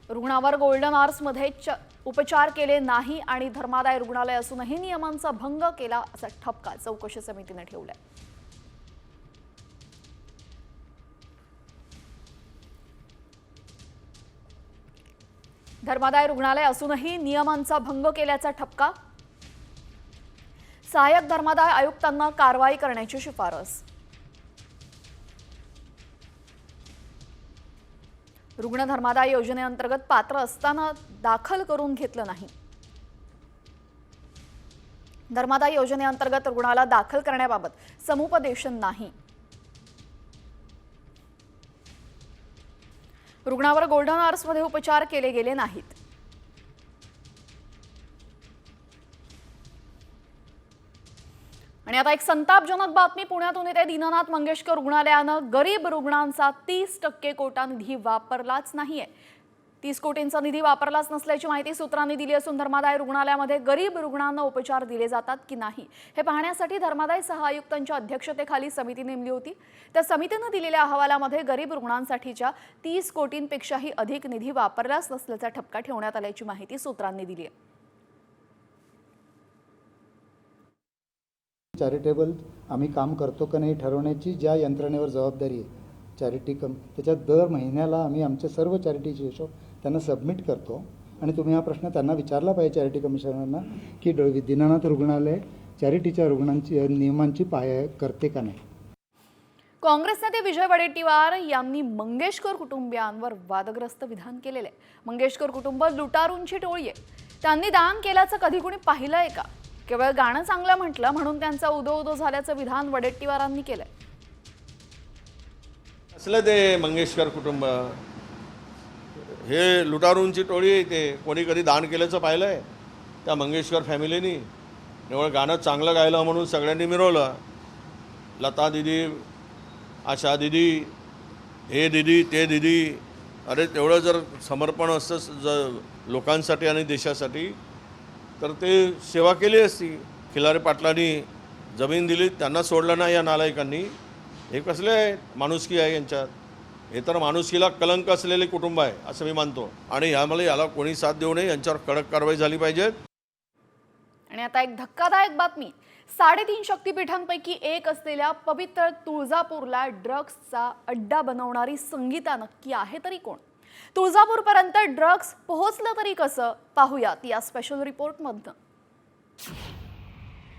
रुग्णावर गोल्डन आवर्समध्ये उपचार केले नाही आणि धर्मादाय रुग्णालय असूनही नियमांचा भंग केला असा ठपका चौकशी समितीने ठेवलाय. धर्मादाय रुग्णालय असूनही नियमांचा भंग केल्याचा ठपका. सहाय्यक धर्मादाय आयुक्तांना कारवाई करण्याची शिफारस. रुग्ण धर्मादाय योजनेअंतर्गत पात्र असताना दाखल करून घेतलं नाही. धर्मादाय योजनेअंतर्गत रुग्णाला दाखल करण्याबाबत समुपदेशन नाही. रुग्णावर गोल्डन आवर्समध्ये उपचार केले गेले नाहीत. आणि आता एक संतापजनक बातमी पुण्यातून येते. दीनानाथ मंगेशकर रुग्णालयानं गरीब रुग्णांचा 30% कोटा निधी वापरलाच नाहीये. 30 कोटींचा निधी वापरलाच नसल्याची माहिती सूत्रांनी दिली असून धर्मादाय रुग्णालयामध्ये गरीब रुग्णांना उपचार दिले जातात की नाही हे पाहण्यासाठी धर्मादाय सह-आयुक्तांच्या अध्यक्षतेखाली समिती नेमली होती. त्या समितीनं दिलेल्या अहवालामध्ये गरीब रुग्णांसाठीच्या 30 कोटींपेक्षाही अधिक निधी वापरलाच नसल्याचा ठपका ठेवण्यात आल्याची माहिती सूत्रांनी दिली आहे.
चॅरिटेबल आम्ही काम करतो का नाही ठरवण्याची ज्या यंत्रणेवर जबाबदारी आहे चॅरिटी त्याच्यात दर महिन्याला आम्ही आमचे सर्व चॅरिटीचे हिशोब त्यांना सबमिट करतो. आणि तुम्ही हा प्रश्न त्यांना विचारला पाहिजे चॅरिटी कमिशनरना की दीनानाथ रुग्णालय चॅरिटीच्या रुग्णांची नियमांची पाय करते का नाही.
काँग्रेस नेते विजय वडेट्टीवार यांनी मंगेशकर कुटुंबियांवर वादग्रस्त विधान केलेले. मंगेशकर कुटुंब लुटारूंची टोळी आहे. त्यांनी दान केल्याचं कधी कोणी पाहिलंय का? केवळ गाणं चांगलं म्हटलं म्हणून त्यांचा उदो उदो झाल्याचं विधान वडेट्टीवारांनी केलंय.
असलं ते मंगेशकर कुटुंब हे लुटारूंची टोळी आहे. ते कोणी कधी दान केल्याचं पाहिलं आहे त्या मंगेशकर फॅमिलीनी? निवळ गाणं चांगलं गायलं म्हणून सगळ्यांनी मिरवलं. लता दिदी, आशा दिदी, हे दिदी ते दिदी. अरे तेवढं जर समर्पण असतं लोकांसाठी आणि देशासाठी तर ते सेवा केली असती. खिलारे पाटलांनी जमीन दिली, त्यांना सोडलं नाही या नालायकांनी. हे कसले आहे माणुसकी आहे यांच्यात? हे तर माणुसकीला कलंक असलेले कुटुंब आहे असं मी मानतो. आणि याला कोणी साथ देऊ नये, यांच्यावर कडक कारवाई झाली पाहिजे.
आणि आता एक धक्कादायक बातमी. 3.5 शक्तिपीठांपैकी एक असलेल्या पवित्र तुळजापूरला ड्रग्सचा अड्डा बनवणारी संगीता नक्की आहे तरी कोण? तुळजापूरपर्यंत ड्रग्स पोहोचलं तरी कसं? पाहूयात या स्पेशल रिपोर्टमधनं.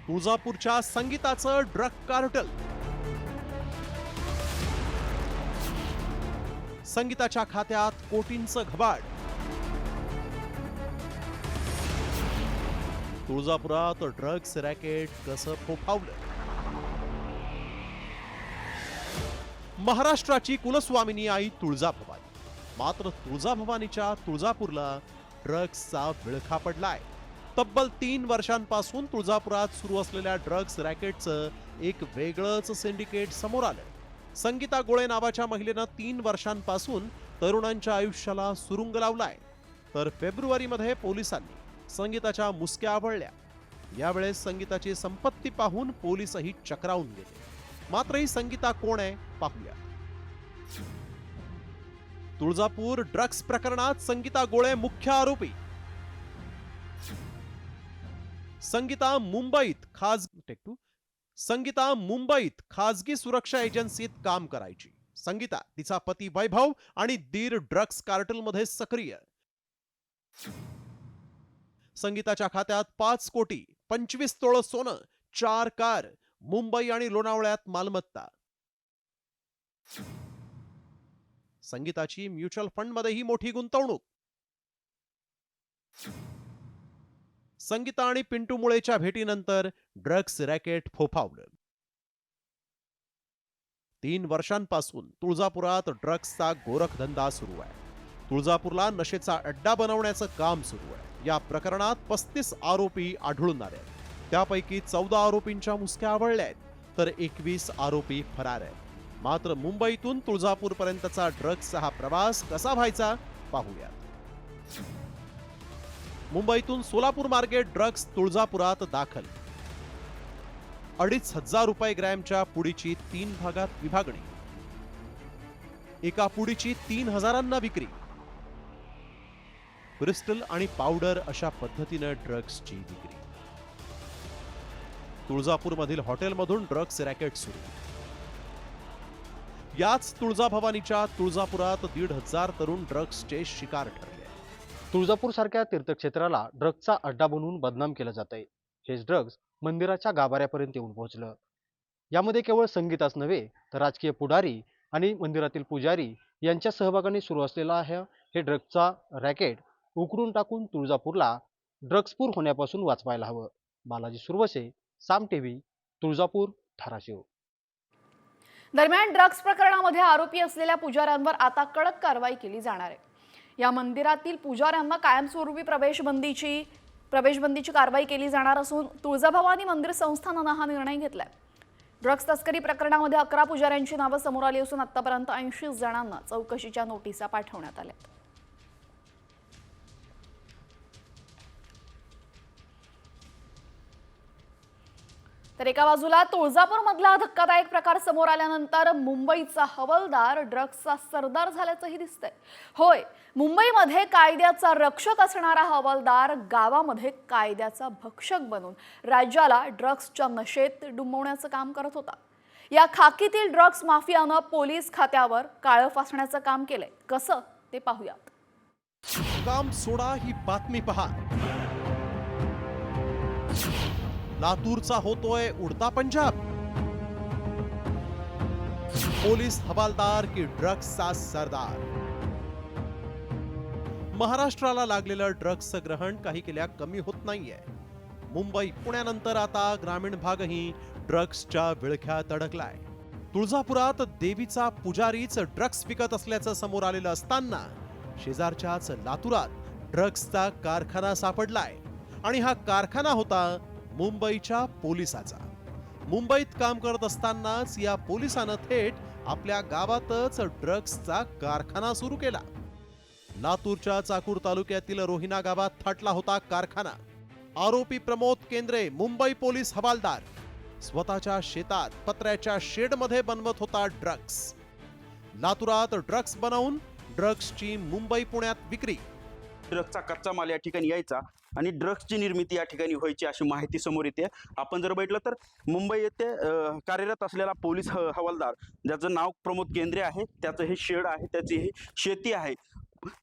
तुळजापूरच्या संगीताचं ड्रग कार्टल. संगीताच्या खात्यात कोटींचं घबाड. तुळजापुरात ड्रग्स रॅकेट कसं फोफावलं? महाराष्ट्राची कुलस्वामिनी आई तुळजाभवानी. मात्र तुळजाभवानीच्या तुळजापूरला ड्रग्सचा विळखा पडलाय. तब्बल 3 वर्षांपासून तुळजापुरात सुरू असलेल्या ड्रग्स रॅकेटचं एक वेगळंच सिंडिकेट समोर आलं. संगीता गोळे नावाच्या महिलेनं 3 वर्षांपासून तरुणांच्या आयुष्याला सुरुंग लावलाय. तर फेब्रुवारीमध्ये पोलिसांनी संगीताच्या मुसक्या आवळल्या. यावेळेस संगीताची संपत्ती पाहून पोलीसही चक्रावून गेले. मात्र ही संगीता कोण आहे पाहूया. तुळजापूर ड्रग्स प्रकरणात संगीता गोळे मुख्य आरोपी. संगीता मुंबईत खाजगी सुरक्षा एजन्सीत काम करायची. संगीता, तिचा पती वैभव आणि दीर ड्रग्स कार्टलमध्ये सक्रिय. संगीताच्या खात्यात 5 कोटी 25 तोळ सोनं, 4 कार, मुंबई आणि लोणावळ्यात मालमत्ता. संगीताची म्युच्युअल फंडमध्येही मोठी गुंतवणूक. संगीता आणि पिंटू मुळेच्या भेटीनंतर ड्रग्स रॅकेट फोफावलं. 3 वर्षांपासून तुळजापुरात ड्रग्सचा गोरखधंदा सुरू आहे. तुळजापूरला नशेचा अड्डा बनवण्याचं काम सुरू आहे. या प्रकरणात 35 आरोपी आढळून आले आहेत. त्यापैकी 14 आरोपींच्या मुसक्या आवळल्या आहेत, तर 21 आरोपी फरार आहेत. मात्र मुंबईतून तुळजापूरपर्यंतचा ड्रग्सचा हा प्रवास कसा व्हायचा पाहूयात. मुंबईतून सोलापूर मार्गे ड्रग्स तुळजापुरात दाखल. 2,500 रुपये ग्रॅमच्या पुडीची 3 भागात विभागणी. एका पुडीची 3,000 विक्री. क्रिस्टल आणि पावडर अशा पद्धतीने ड्रग्सची विक्री. तुळजापूरमधील हॉटेलमधून ड्रग्स रॅकेट सुरू. याच तुळजाभवानीच्या तुळजापुरात 1,500 तरुण ड्रग्सचे शिकार ठरले.
तुळजापूर सारख्या तीर्थक्षेत्राला ड्रग्सचा अड्डा बनवून बदनाम केलं जात आहे. हेच ड्रग्स मंदिराच्या गाभाऱ्यापर्यंत येऊन पोहोचलं. यामध्ये केवळ संगीताच नव्हे तर राजकीय पुढारी आणि मंदिरातील पुजारी यांच्या सहभागाने सुरू असलेला हे ड्रग्सचा रॅकेट उकरून टाकून तुळजापूरला ड्रग्सपूर होण्यापासून वाचवायला हवं. बालाजी सुरवसे, साम टीव्ही, तुळजापूर, धाराशिव.
दरम्यान ड्रग्स प्रकरणामध्ये आरोपी असलेल्या पुजाऱ्यांवर आता कडक कारवाई केली जाणार आहे. या मंदिरातील पुजाऱ्यांना कायमस्वरूपी प्रवेशबंदीची कारवाई केली जाणार असून तुळजाभवानी मंदिर संस्थानानं हा निर्णय घेतलाय. ड्रग्स तस्करी प्रकरणामध्ये 11 पुजाऱ्यांची नावं समोर आली असून आतापर्यंत 80 जणांना चौकशीच्या नोटिसा पाठवण्यात आल्या. तर एका बाजूला तुळजापूर मधला धक्कादायक प्रकार समोर आल्यानंतर मुंबईचा हवालदार ड्रग्सचा सरदार झाल्याचंही दिसतंय. होय, मुंबईमध्ये कायद्याचा रक्षक असणारा हवालदार गावामध्ये कायद्याचा भक्षक बनून राज्याला ड्रग्सच्या नशेत डुंबवण्याचं काम करत होता. या खाकीतील ड्रग्स माफियानं पोलीस खात्यावर काळं फासण्याचं काम केलंय. कसं ते पाहूयात.
काम सोडा ही बातमी पहा. लातूरचा होतोय उडता पंजाब. पोलीस हवालदार की ड्रग्सचा सरदार. महाराष्ट्राला लागलेलं ड्रग्सचं ग्रहण काही केल्या कमी होत नाहीये. मुंबई पुण्यानंतर आता ग्रामीण भागही ड्रग्सच्या विळख्यात अडकलाय. तुळजापुरात देवीचा पुजारीच ड्रग्स विकत असल्याचं समोर आलेलं असताना शेजारच्याच लातूरात ड्रग्सचा कारखाना सापडलाय. आणि हा कारखाना होता मुंबईच्या पोलिसाचा. मुंबईत काम करत असतानाच या पोलिसानं थेट आपल्या गावातच ड्रग्सचा कारखाना सुरू केला. लातूरच्या चाकूर तालुक्यातील रोहिणा गावात थाटला होता कारखाना. आरोपी प्रमोद केंद्रे, मुंबई पोलीस हवालदार, स्वतःच्या शेतात पत्र्याच्या शेडमध्ये बनवत होता ड्रग्स. लातूरात ड्रग्स बनवून ड्रग्सची मुंबई पुण्यात विक्री.
ड्रग्सचा कच्चा माल या ठिकाणी यायचा आणि ड्रग्सची निर्मिती या ठिकाणी व्हायची अशी माहिती समोर येते. आपण जर बघितलं तर मुंबई येथे कार्यरत असलेला पोलीस हवालदार, ज्याचं नाव प्रमोद केंद्रे आहे, त्याचं हे शेड आहे, त्याची ही शेती आहे.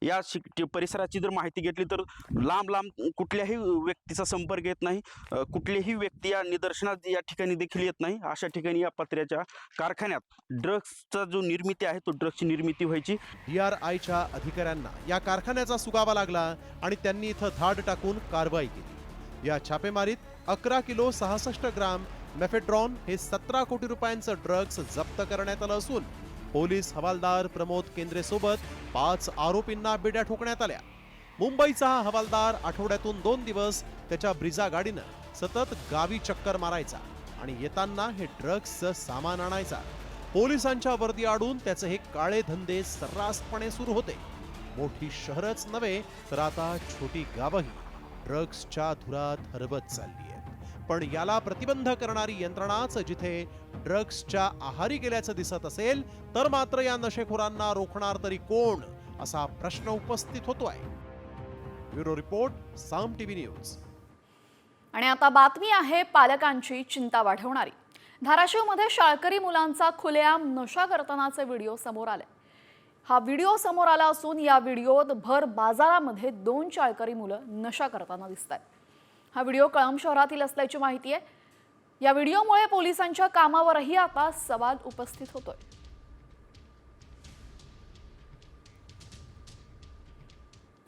या परिसराची जर माहिती घेतली तर लांब लांब कुठल्याही व्यक्तीचा संपर्क येत नाही, कुठलीही व्यक्ती या निदर्शनात या ठिकाणी देखील येत नाही. अशा ठिकाणी या पत्र्याच्या कारखान्यात ड्रग्सचा जो निर्मिती आहे तो ड्रग्सची निर्मिती व्हायची.
DRIच्या अधिकाऱ्यांना या कारखान्याचा सुगावा लागला आणि त्यांनी इथं धाड टाकून कारवाई केली. या छापेमारीत 11 किलो 66 ग्राम मेफेड्रॉन हे 17 कोटी रुपयांचं ड्रग्स जप्त करण्यात आलं असून पोलीस हवालदार प्रमोद केंद्रे सोबत 5 आरोपींना बिड्या ठोकण्यात आल्या. मुंबईचा हा हवालदार आठवड्यातून 2 दिवस त्याच्या ब्रिझा गाडीनं सतत गावी चक्कर मारायचा आणि येताना हे ड्रग्सचं सामान आणायचा. पोलिसांच्या वर्दी आडून त्याचे हे काळे धंदे सर्रासपणे सुरू होते. मोठी शहरच नव्हे तर आता छोटी गावही ड्रग्सच्या धुरात हरवत चालली आहे. पण याला प्रतिबंध करणारी यंत्रणाच जिथे ड्रग्सच्या आहारी गेल्याचं दिसत असेल तर मात्र या नशेखोरांना रोखणार तरी कोण, असा प्रश्न उपस्थित होतोय. ब्युरो रिपोर्ट, साम टीव्ही न्यूज.
आणि आता बातमी आहे पालकांची चिंता वाढवणारी. धाराशिवमध्ये शाळकरी मुलांचा खुलेआम नशा करतानाचे व्हिडिओ समोर आले. हा व्हिडिओ समोर आला असून या व्हिडिओत भर बाजारामध्ये 2 शाळकरी मुलं नशा करताना दिसत आहेत. हा व्हिडिओ कळंब शहरातील असल्याची माहिती आहे. या व्हिडिओमुळे पोलिसांच्या कामावरही आता सवाल उपस्थित होतोय.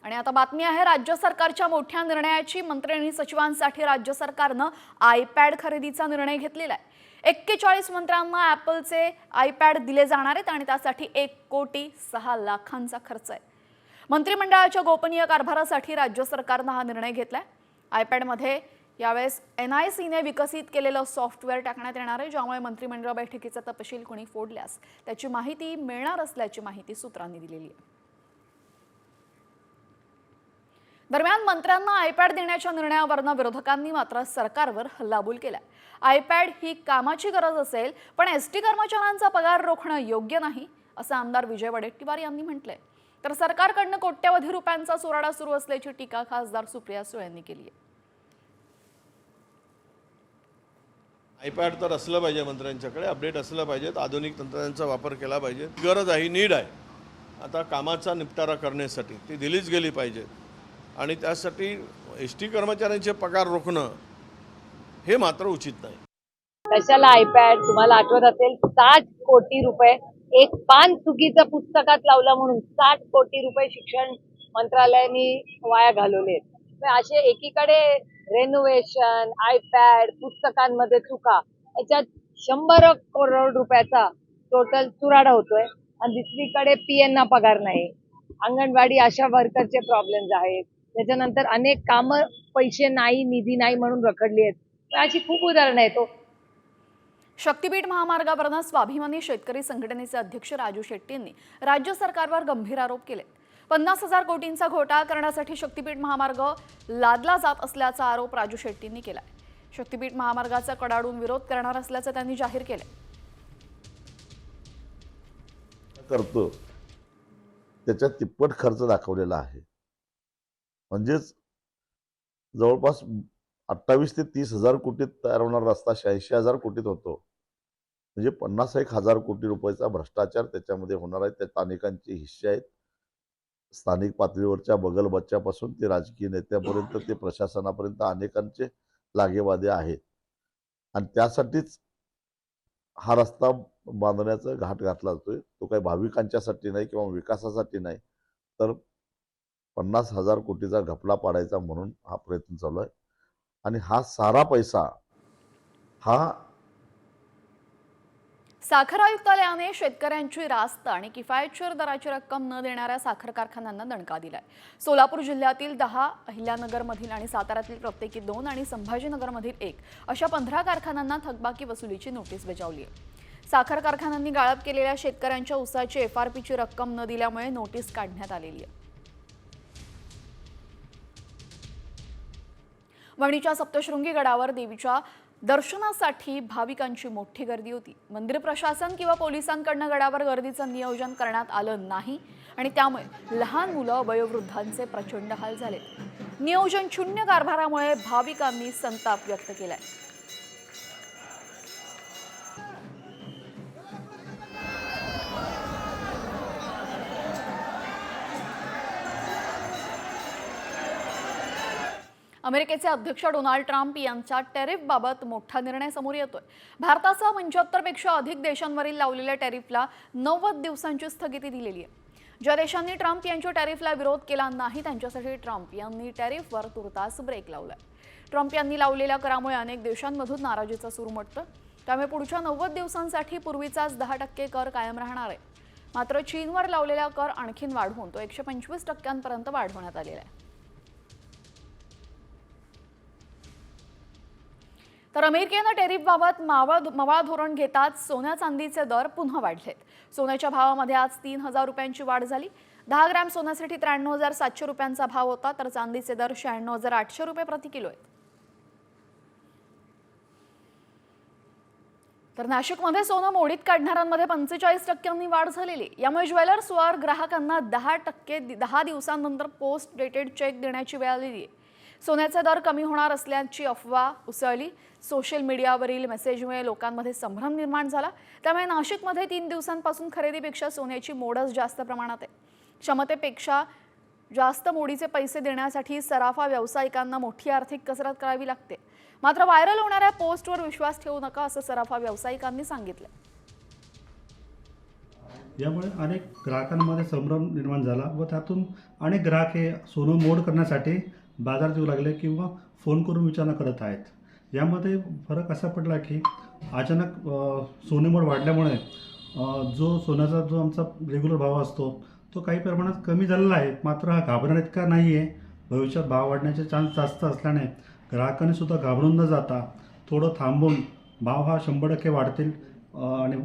आणि आता बातमी आहे राज्य सरकारच्या मोठ्या निर्णयाची. मंत्री आणि सचिवांसाठी राज्य सरकारनं आयपॅड खरेदीचा निर्णय घेतलेला आहे. 41 मंत्र्यांना ॲपलचे आयपॅड दिले जाणार आहेत आणि त्यासाठी 1,06,00,000चा खर्च आहे. मंत्रिमंडळाच्या गोपनीय कारभारासाठी राज्य सरकारनं हा निर्णय घेतलाय. आयपॅडमध्ये यावेळेस NICने विकसित केलेलं सॉफ्टवेअर टाकण्यात येणार आहे, ज्यामुळे मंत्रिमंडळ बैठकीचा तपशील कोणी फोडल्यास त्याची माहिती मिळणार असल्याची माहिती सूत्रांनी दिलेली आहे. दरम्यान मंत्र्यांना आयपॅड देण्याच्या निर्णयावरनं विरोधकांनी मात्र सरकारवर हल्लाबोल केलाय. आयपॅड ही कामाची गरज असेल पण ST कर्मचाऱ्यांचा पगार रोखणं योग्य नाही, असं आमदार विजय वडेट्टीवार यांनी म्हटलंय. तर सरकारकडनं कोट्यवधी रुपयांचा चोराडा सुरू असल्याची टीका खासदार सुप्रिया सुळे यांनी केली आहे.
आयपॅड तर असलं पाहिजे, मंत्र्यांच्याकडे अपडेट असलं पाहिजेत, आधुनिक तंत्रज्ञानाचा वापर केला पाहिजे. गरज आहे, नीड आहे. आता कामाचा निपटारा करण्यासाठी ती दिलीच गेली पाहिजे आणि त्यासाठी ST कर्मचाऱ्यांचे पगार रोखणं हे मात्र उचित नाही.
कशाला आयपॅड? तुम्हाला आठवत असेल 60 कोटी रुपये एक पान चुकीचं पुस्तकात लावलं म्हणून 60 कोटी रुपये शिक्षण मंत्रालयाने वाया घालवले. असे एकीकडे रेनोव्हेशन, आयपॅड, पुस्तकांमध्ये चुका, याच्यात 100 करोड रुपयाचा टोटल चुराडा होतोय आणि दुसरीकडे PNना पगार नाही. अंगणवाडी आशा वर्करचे प्रॉब्लेम्स आहेत. त्याच्यानंतर अनेक कामं पैसे नाही, निधी नाही म्हणून रखडली आहेत. अशी खूप उदाहरणं आहेत.
शक्तीपीठ महामार्गावरनं स्वाभिमानी शेतकरी संघटनेचे अध्यक्ष राजू शेट्टी यांनी राज्य सरकारवर गंभीर आरोप केले. 50,000 कोटींचा घोटाळा करण्यासाठी शक्तीपीठ महामार्ग लादला जात असल्याचा आरोप राजू शेट्टींनी केलाय. शक्तीपीठ महामार्गाचा कडाडून विरोध करणार असल्याचं त्यांनी जाहीर केलंय.
करतो त्याच्यात तिप्पट खर्च दाखवलेला आहे. म्हणजेच जवळपास 28 ते 30,000 कोटीत तयार होणारा रस्ता 86,000 कोटीत होतो. म्हणजे 51,000 कोटी रुपयाचा भ्रष्टाचार त्याच्यामध्ये होणार आहे. त्यात अनेकांचे हिस्से आहेत. स्थानिक पातळीवरच्या बगलबच्च्यापासून ते राजकीय नेत्यापर्यंत ते प्रशासनापर्यंत अनेकांचे लागेवादे आहेत आणि त्यासाठीच हा रस्ता बांधण्याचा घाट घातला जातोय. तो काही भाविकांच्यासाठी नाही किंवा विकासासाठी नाही, तर 50,000 कोटीचा घपला पाडायचा म्हणून हा प्रयत्न चालू आहे. आणि हा सारा पैसा हा
साखर आयुक्तालयाने शेतकऱ्यांची रास्त आणि किफायतशीर दराची रक्कम न देणाऱ्या साखर कारखान्यांना दणका दिलाय. सोलापूर जिल्ह्यातील 10, अहिल्यानगरमधील आणि साताऱ्यातील प्रत्येकी 2 आणि संभाजीनगरमधील 1 अशा 15 कारखान्यांना थकबाकी वसुलीची नोटीस बजावली आहे. साखर कारखान्यांनी गाळप केलेल्या शेतकऱ्यांच्या ऊसाची FRPची रक्कम न दिल्यामुळे नोटीस काढण्यात आलेली आहे. वणीच्या सप्तशृंगी गडावर देवीच्या दर्शनासाठी भाविकांची मोठी गर्दी होती. मंदिर प्रशासन किंवा पोलिसांकडून गडावर गर्दीचं नियोजन करण्यात आलं नाही आणि त्यामुळे लहान मुलं, वयोवृद्धांचे प्रचंड हाल झाले. नियोजन शून्य कारभारामुळे भाविकांनी संताप व्यक्त केलाय. अमेरिकेचे अध्यक्ष डोनाल्ड ट्रम्प यांच्या टॅरिफबाबत मोठा निर्णय समोर येतोय. भारतासह 75 पेक्षा अधिक देशांवरील लावलेल्या टॅरिफला 90 दिवसांची स्थगिती दिलेली आहे. ज्या देशांनी ट्रम्प यांच्या टॅरिफला विरोध केला नाही त्यांच्यासाठी ट्रम्प यांनी टॅरिफवर तुर्तास ब्रेक लावलाय. ट्रम्प यांनी लावलेल्या करामुळे अनेक देशांमधून नाराजीचा सूर उमटतोय. त्यामुळे पुढच्या 90 दिवसांसाठी पूर्वीचाच 10% कर कायम राहणार आहे. मात्र चीनवर लावलेला कर आणखीन वाढवून तो 125% वाढवण्यात आलेला आहे. तर अमेरिकेनं टॅरिफबाबत मवाळ धोरण घेताच सोन्या चांदीचे दर पुन्हा वाढलेत. सोन्याच्या भावामध्ये आज 3,000 रुपयांची वाढ झाली. 10 ग्रॅम सोन्यासाठी 93,700 रुपयांचा भाव होता, तर चांदीचे दर 96,800 रुपये प्रति किलो आहेत. तर नाशिकमध्ये सोनं मोडीत काढणाऱ्यांमध्ये 45% वाढ झालेली. यामुळे ज्वेलर्सवर ग्राहकांना 10% 10 दिवसांनंतर पोस्ट डेटेड चेक देण्याची वेळ आलेली आहे. सोन्याचे दर कमी होणार असल्याची अफवा उसळली. सोशल मीडियावरील मेसेजमुळे लोकांमध्ये संभ्रम निर्माण झाला. त्यामुळे नाशिकमध्ये 3 दिवसांपासून खरेदीपेक्षा सोन्याची मोडच जास्त प्रमाणात आहे. क्षमतेपेक्षा जास्त मोडीचे पैसे देण्यासाठी सराफा व्यावसायिकांना मोठी आर्थिक कसरत करावी लागते. मात्र व्हायरल होणाऱ्या पोस्टवर विश्वास ठेवू नका असं सराफा व्यावसायिकांनी सांगितलं.
यामुळे अनेक ग्राहकांमध्ये संभ्रम निर्माण झाला व त्यातून अनेक ग्राहक हे सोनं मोड करण्यासाठी बाजारात येऊ लागले किंवा फोन करून विचारणा करत आहेत. यामध्ये फरक असा पडला की अचानक सोने मोड वाढल्यामुळे जो सोन्याचा जो आमचा रेग्युलर भाव असतो तो काही प्रमाणात कमी झालेला आहे. मात्र हा घाबरण्याइतका नाही आहे. भविष्यात भाव वाढण्याचे चान्स जास्त असल्याने ग्राहकांनी सुद्धा घाबरून न जाता थोडं थांबून भाव हा 100% वाढतील आणि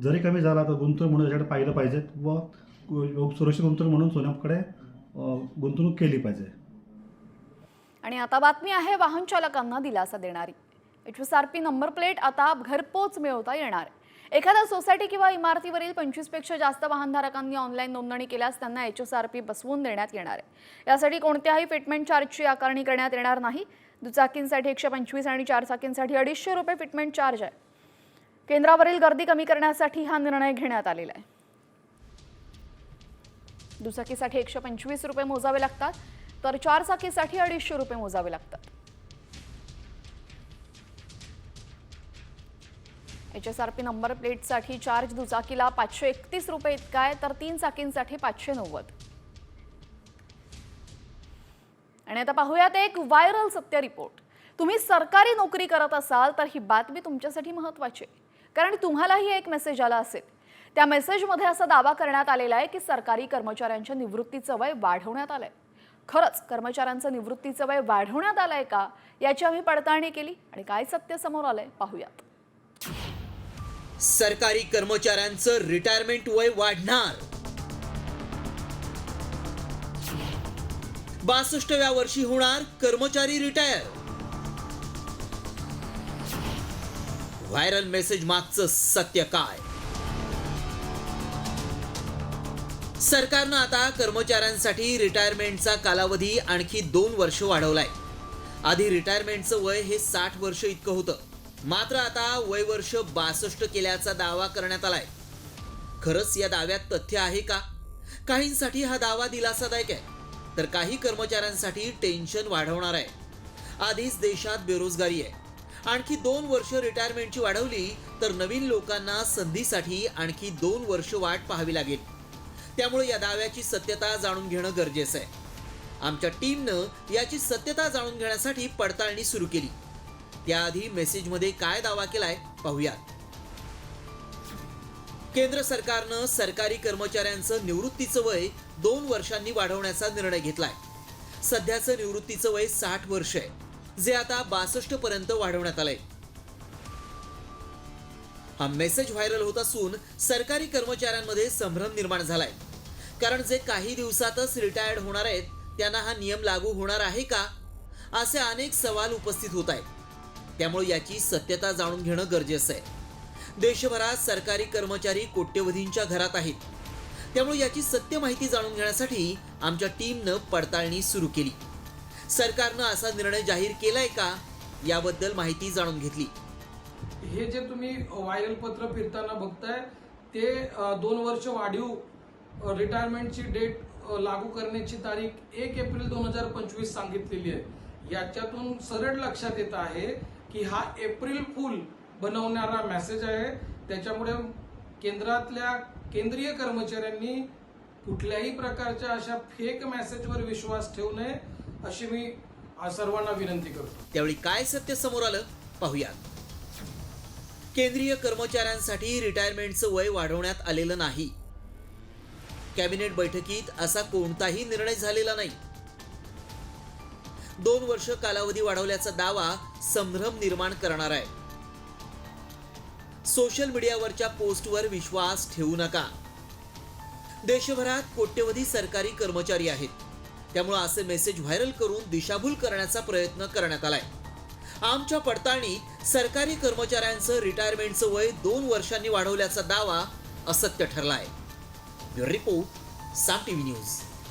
जरी कमी झाला तर गुंतवणूक म्हणून त्याच्याकडे पाहिलं पाहिजे व सुरक्षित गुंतवणूक म्हणून सोन्याकडे गुंतवणूक केली पाहिजे.
आणि आता बातमी आहे वाहन चालकांना दिलासा देणारी. HSRP नंबर प्लेट आता घरपोच मिळवता येणार आहे. एखाद्या सोसायटी किंवा इमारतीवरील 25 पेक्षा जास्त वाहनधारकांनी ऑनलाईन नोंदणी केल्यास त्यांना HSRP बसवून देण्यात येणार आहे. यासाठी कोणत्याही फिटमेंट चार्जची आकारणी करण्यात येणार नाही. दुचाकींसाठी 125 आणि 4 चाकींसाठी 250 रुपये फिटमेंट चार्ज आहे. केंद्रावरील गर्दी कमी करण्यासाठी हा निर्णय घेण्यात आलेला आहे. दुचाकीसाठी 125 रुपये मोजावे लागतात, तर 4 चाकीसाठी 250 रुपये मोजावे लागतात. HSRP नंबर प्लेटसाठी चार्ज दुचाकीला 531 रुपये इतका आहे, तर 3 चाकींसाठी 590. आणि आता पाहूयात एक व्हायरल सत्य रिपोर्ट. तुम्ही सरकारी नोकरी करत असाल तर ही बातमी तुमच्यासाठी महत्त्वाची आहे, कारण तुम्हालाही एक मेसेज आला असेल. त्या मेसेजमध्ये असा दावा करण्यात आलेला आहे की सरकारी कर्मचाऱ्यांच्या निवृत्तीचं वय वाढवण्यात आलंय. खरंच कर्मचाऱ्यांचं निवृत्तीचं वय वाढवण्यात आलंय का याची आम्ही पडताळणी केली आणि काय सत्य समोर आलंय पाहूयात.
सरकारी कर्मचाऱ्यांचं रिटायरमेंट वय वाढणार. 62व्या वर्षी होणार कर्मचारी रिटायर. व्हायरल मेसेज मागचं सत्य काय? सरकारनं आता कर्मचाऱ्यांसाठी रिटायरमेंटचा कालावधी आणखी 2 वर्ष वाढवलाय. आधी रिटायरमेंटचं वय हे 60 वर्ष इतकं होतं, मात्र आता वय वर्ष 62 केल्याचा दावा करण्यात आलाय. खरंच या दाव्यात तथ्य आहे का? काहींसाठी हा दावा दिलासादायक आहे, तर काही कर्मचाऱ्यांसाठी टेन्शन वाढवणार आहे. आधीच देशात बेरोजगारी आहे. आणखी 2 वर्ष रिटायरमेंटची वाढवली तर नवीन लोकांना संधीसाठी आणखी 2 वर्ष वाट पाहावी लागेल. त्यामुळे या दाव्याची सत्यता जाणून घेणं गरजेचं आहे. आमच्या टीमनं याची सत्यता जाणून घेण्यासाठी पडताळणी सुरू केली. त्याआधी मेसेजमध्ये काय दावा केलाय पाहूयात. केंद्र सरकारनं सरकारी कर्मचाऱ्यांचं निवृत्तीचं वय 2 वर्षांनी वाढवण्याचा निर्णय घेतलाय. सध्याचं निवृत्तीचं वय 60 वर्ष आहे, जे आता 62 पर्यंत वाढवण्यात आलंय. हा मेसेज व्हायरल होत असून सरकारी कर्मचाऱ्यांमध्ये संभ्रम निर्माण झालाय. कारण जे काही दिवसातच रिटायर्ड होणार आहेत त्यांना हा नियम लागू होणार आहे का, असे अनेक सवाल उपस्थित होत आहेत. त्यामुळे याची सत्यता जाणून घेणं गरजेचं आहे. देशभरात सरकारी कर्मचारी कोट्यवधींच्या घरात आहेत. त्यामुळे याची सत्य माहिती जाणून घेण्यासाठी आमच्या टीमनं पडताळणी सुरू केली. सरकारनं असा निर्णय जाहीर केलाय का, याबद्दल माहिती जाणून घेतली.
हे जे तुम्ही व्हायरल पत्र फिरताना बघताय ते 2 वर्ष वाढीव रिटायरमेंटची डेट लागू करण्याची तारीख 1 एप्रिल 2025 सांगितलेली आहे. याच्यातून सरळ लक्षात येत आहे की हा एप्रिल फूल बनवणारा मेसेज आहे. त्याच्यामुळे केंद्रातल्या केंद्रीय कर्मचाऱ्यांनी कुठल्याही प्रकारच्या अशा फेक मेसेजवर विश्वास ठेवू नये अशी मी सर्वांना विनंती करतो.
त्यावेळी काय सत्य समोर आलं पाहूयात. केंद्रीय कर्मचाऱ्यांसाठी रिटायरमेंटचं वय वाढवण्यात आलेलं नाही. कॅबिनेट बैठकीत असा कोणताही निर्णय झालेला नाही. 2 वर्ष कालावधी वाढवल्याचा दावा संभ्रम निर्माण करणार आहे. सोशल मीडियावरच्या पोस्टवर विश्वास ठेवू नका. देशभरात कोट्यवधी सरकारी कर्मचारी आहेत. त्यामुळे असे मेसेज व्हायरल करून दिशाभूल करण्याचा प्रयत्न करण्यात आलाय. आमच्या पडताळणीत सरकारी कर्मचाऱ्यांचं रिटायरमेंटचं वय 2 वर्षांनी वाढवल्याचा दावा असत्य ठरलाय. ब्युरो रिपोर्ट, साम टीव्ही न्यूज.